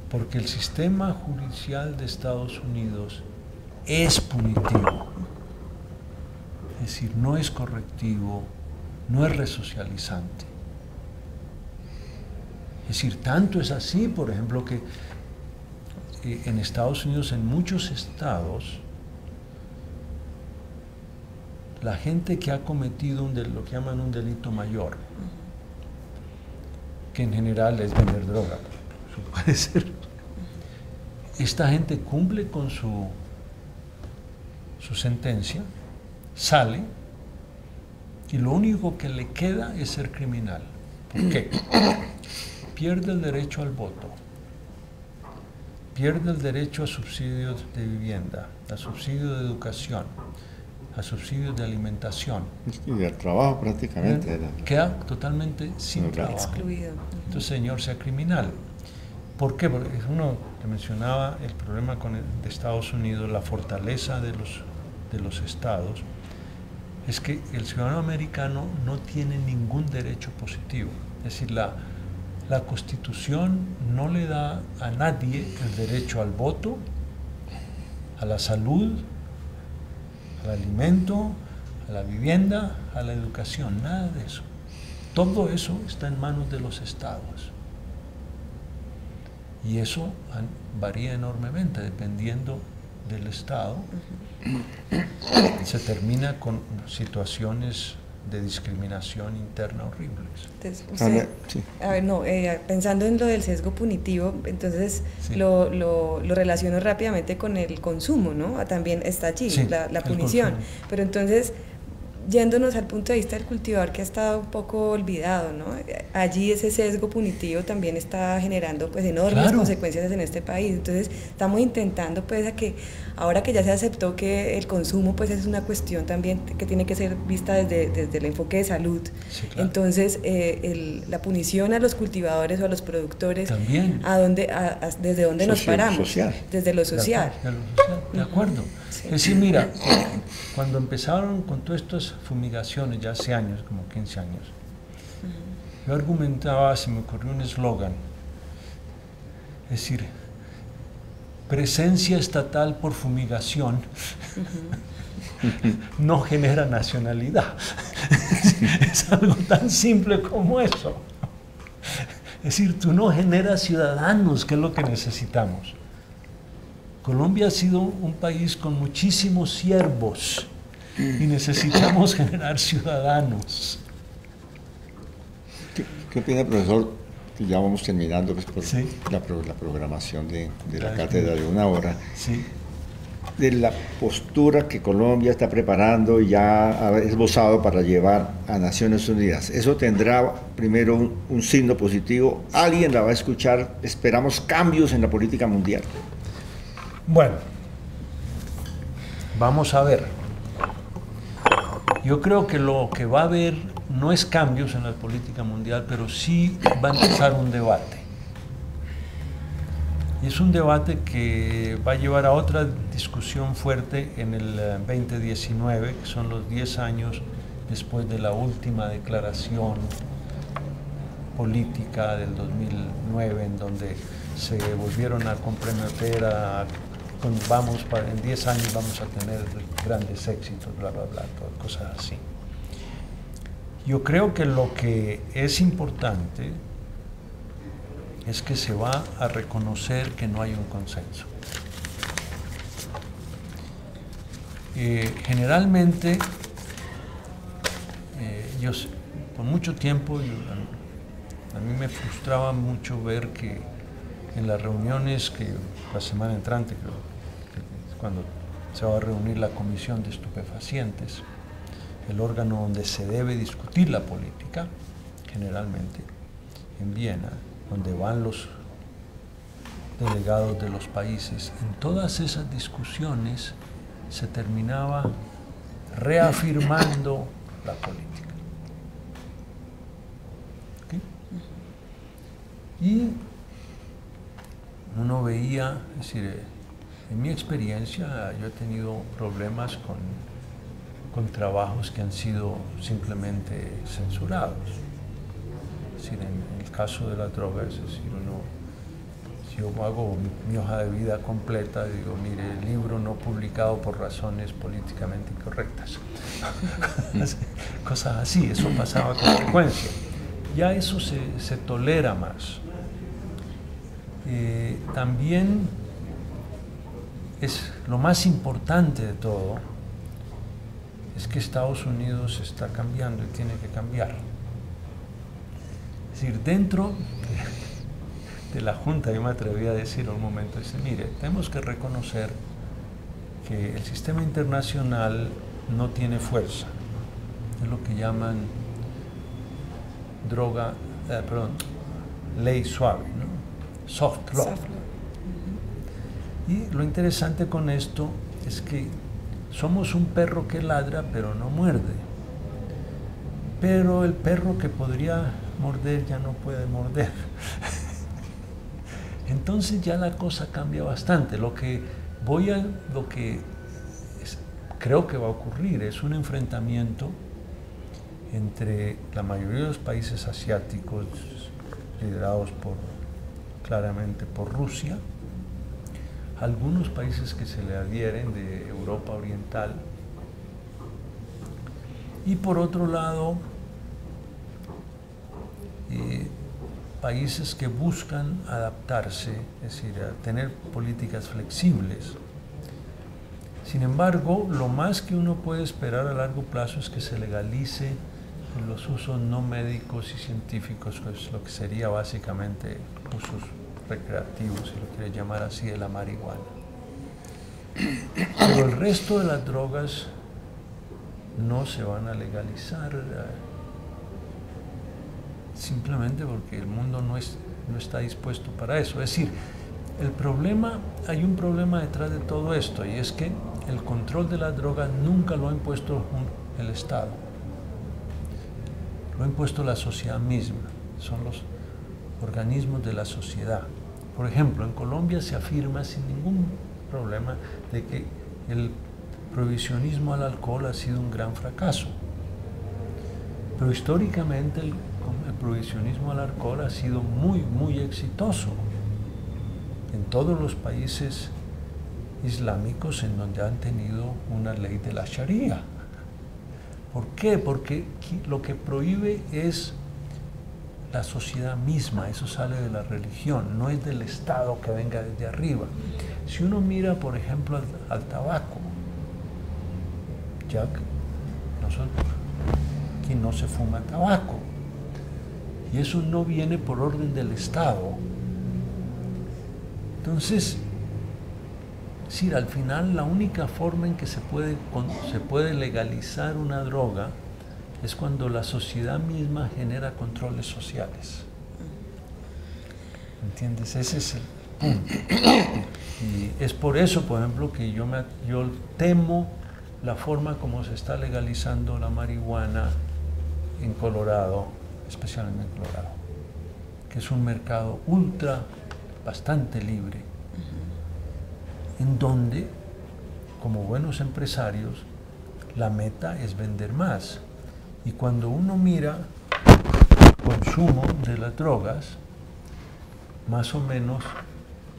porque el sistema judicial de Estados Unidos es punitivo, es decir, no es correctivo, no es resocializante. Es decir, tanto es así, por ejemplo, que en Estados Unidos, en muchos estados, la gente que ha cometido lo que llaman un delito mayor, que en general es vender droga, eso puede ser, esta gente cumple con su sentencia, sale, y lo único que le queda es ser criminal. ¿Por qué? Pierde el derecho al voto, pierde el derecho a subsidios de vivienda, a subsidios de educación, a subsidios de alimentación. Y del trabajo prácticamente. Queda totalmente sin trabajo. Excluido. Entonces, señor, sea criminal. ¿Por qué? Porque uno te mencionaba el problema de Estados Unidos, la fortaleza de los estados, es que el ciudadano americano no tiene ningún derecho positivo. Es decir, la Constitución no le da a nadie el derecho al voto, a la salud, al alimento, a la vivienda, a la educación, nada de eso. Todo eso está en manos de los estados. Y eso varía enormemente dependiendo del estado. Se termina con situaciones de discriminación interna horribles. Entonces, usted, sí. A ver, no, pensando en lo del sesgo punitivo, entonces Sí. lo relaciono rápidamente con el consumo, ¿no? También está allí, Sí, la punición. consumo. Pero entonces, yéndonos al punto de vista del cultivador, que ha estado un poco olvidado, ¿no? Allí ese sesgo punitivo también está generando pues enormes Claro. consecuencias en este país. Entonces estamos intentando pues a que ahora que ya se aceptó que el consumo pues es una cuestión también que tiene que ser vista desde el enfoque de salud. Sí, claro. Entonces la punición a los cultivadores o a los productores, También. ¿desde dónde nos paramos? Social. Desde lo social. De acuerdo. Sí. Es decir, mira, cuando empezaron con todas estas fumigaciones, ya hace años, como 15 años, yo argumentaba, se me ocurrió un eslogan, es decir, presencia estatal por fumigación no genera nacionalidad. Es algo tan simple como eso. Es decir, tú no generas ciudadanos, que es lo que necesitamos. Colombia ha sido un país con muchísimos siervos y necesitamos generar ciudadanos. ¿Qué opina, profesor? Que ya vamos terminando pues, por Sí. la programación de la Gracias. cátedra de una hora. Sí. De la postura que Colombia está preparando y ya ha esbozado para llevar a Naciones Unidas. Eso tendrá primero un signo positivo. ¿Alguien la va a escuchar? ¿Esperamos cambios en la política mundial? Bueno, vamos a ver. Yo creo que lo que va a haber no es cambios en la política mundial, pero sí va a empezar un debate. Y es un debate que va a llevar a otra discusión fuerte en el 2019, que son los 10 años después de la última declaración política del 2009, en donde se volvieron a comprometer en 10 años vamos a tener grandes éxitos, bla, bla, bla, cosas así. Yo creo que lo que es importante es que se va a reconocer que no hay un consenso. Generalmente, por mucho tiempo, a mí me frustraba mucho ver que en las reuniones que la semana entrante, que cuando se va a reunir la Comisión de Estupefacientes, el órgano donde se debe discutir la política, generalmente en Viena, donde van los delegados de los países. En todas esas discusiones se terminaba reafirmando la política. ¿Okay? Y uno veía, es decir, en mi experiencia yo he tenido problemas con trabajos que han sido simplemente censurados. Es decir, en el caso de las drogas, es decir, si yo hago mi hoja de vida completa, digo, mire, el libro no publicado por razones políticamente incorrectas. Cosas así, eso pasaba con frecuencia. Ya eso se tolera más. También es lo más importante de todo, es que Estados Unidos está cambiando y tiene que cambiar. Es decir, dentro de la Junta, yo me atreví a decir un momento, dice, mire, tenemos que reconocer que el sistema internacional no tiene fuerza. Es lo que llaman ley suave, ¿no? Soft law. Y lo interesante con esto es que somos un perro que ladra pero no muerde. Pero el perro que podría morder ya no puede morder. Entonces ya la cosa cambia bastante. Lo que creo que va a ocurrir es un enfrentamiento entre la mayoría de los países asiáticos liderados claramente por Rusia, algunos países que se le adhieren de Europa Oriental, y por otro lado países que buscan adaptarse, es decir, a tener políticas flexibles. Sin embargo, lo más que uno puede esperar a largo plazo es que se legalice los usos no médicos y científicos, pues lo que sería básicamente usos recreativos, si lo quiere llamar así, de la marihuana. Pero el resto de las drogas no se van a legalizar simplemente porque el mundo no está dispuesto para eso. Es decir, hay un problema detrás de todo esto, y es que el control de las drogas nunca lo ha impuesto el Estado, lo ha impuesto la sociedad misma, son los organismos de la sociedad. Por ejemplo, en Colombia se afirma sin ningún problema de que el prohibicionismo al alcohol ha sido un gran fracaso. Pero históricamente el prohibicionismo al alcohol ha sido muy, muy exitoso en todos los países islámicos en donde han tenido una ley de la Sharia. ¿Por qué? Porque lo que prohíbe es la sociedad misma, eso sale de la religión, no es del Estado que venga desde arriba. Si uno mira, por ejemplo, al tabaco, ya que nosotros aquí no se fuma tabaco, y eso no viene por orden del Estado. Entonces, sí, al final la única forma en que se puede legalizar una droga es cuando la sociedad misma genera controles sociales. ¿Entiendes? Ese es el punto. Y es por eso, por ejemplo, que yo temo la forma como se está legalizando la marihuana en Colorado, especialmente en Colorado, que es un mercado bastante libre, en donde, como buenos empresarios, la meta es vender más. Y cuando uno mira el consumo de las drogas, más o menos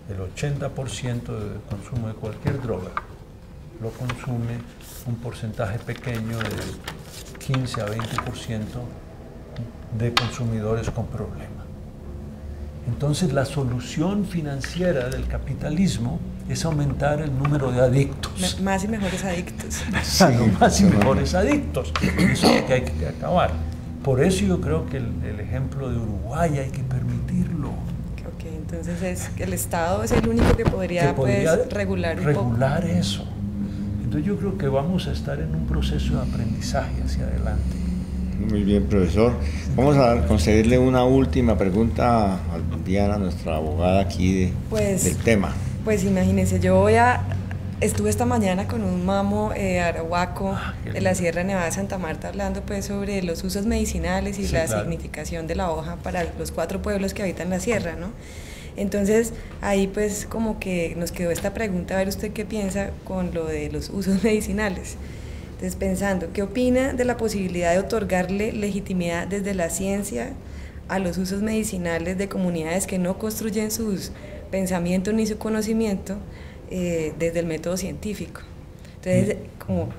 el 80% del consumo de cualquier droga lo consume un porcentaje pequeño de 15 a 20% de consumidores con problemas. Entonces la solución financiera del capitalismo es aumentar el número de adictos. Más y mejores adictos. Sí, más y mejores adictos. Eso es lo que hay que acabar. Por eso yo creo que el ejemplo de Uruguay hay que permitirlo. Ok, entonces el Estado es el único que podría pues, regular un poco. Regular eso. Entonces yo creo que vamos a estar en un proceso de aprendizaje hacia adelante. Muy bien, profesor. Vamos a concederle una última pregunta a Diana, nuestra abogada aquí del tema. Pues imagínense, estuve esta mañana con un mamo arahuaco de la Sierra Nevada de Santa Marta hablando pues sobre los usos medicinales y la significación de la hoja para los 4 pueblos que habitan la sierra, ¿no? Entonces ahí pues como que nos quedó esta pregunta, a ver usted qué piensa con lo de los usos medicinales. Entonces pensando, ¿qué opina de la posibilidad de otorgarle legitimidad desde la ciencia a los usos medicinales de comunidades que no construyen sus pensamientos ni su conocimiento desde el método científico? Entonces,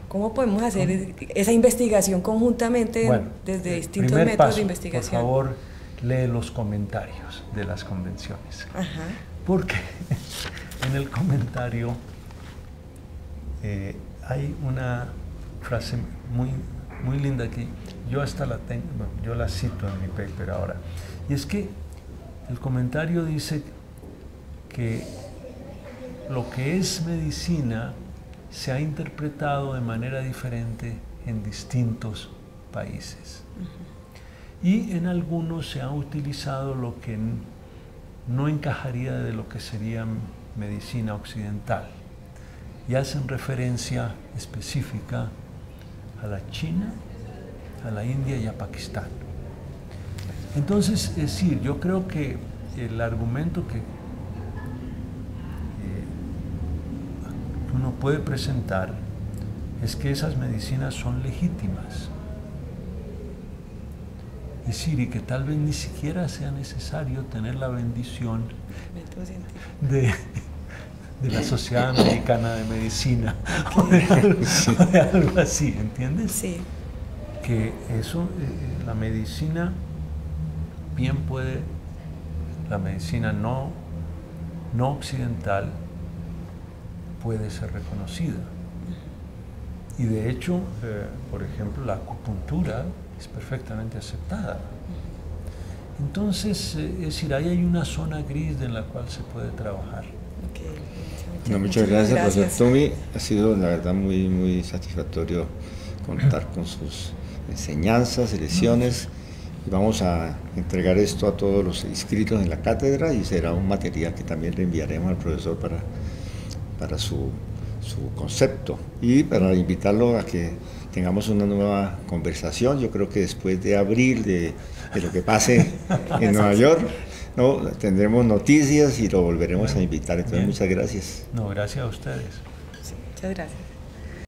¿cómo podemos hacer esa investigación conjuntamente desde distintos métodos de investigación? Por favor, lee los comentarios de las convenciones. Ajá. Porque en el comentario hay una frase muy linda que yo hasta la tengo, yo la cito en mi paper ahora, y es que el comentario dice que lo que es medicina se ha interpretado de manera diferente en distintos países. Y en algunos se ha utilizado lo que no encajaría de lo que sería medicina occidental. Y hacen referencia específica a la China, a la India y a Pakistán. Entonces, es decir, yo creo que el argumento que uno puede presentar es que esas medicinas son legítimas. Es decir, y que tal vez ni siquiera sea necesario tener la bendición de la Sociedad Americana de Medicina o de algo así, ¿entiendes? Sí. Que eso, la medicina bien puede, la medicina no occidental puede ser reconocida. Y de hecho, por ejemplo, la acupuntura es perfectamente aceptada. Entonces, es decir, ahí hay una zona gris en la cual se puede trabajar. Muchas gracias, profesor Tumi. Ha sido, la verdad, muy satisfactorio contar con sus enseñanzas, lecciones. Y vamos a entregar esto a todos los inscritos en la cátedra y será un material que también le enviaremos al profesor para su concepto y para invitarlo a que tengamos una nueva conversación. Yo creo que después de abril de lo que pase en Nueva York, ¿no? Tendremos noticias y lo volveremos a invitar. Entonces, muchas gracias. No, gracias a ustedes. Sí, muchas gracias.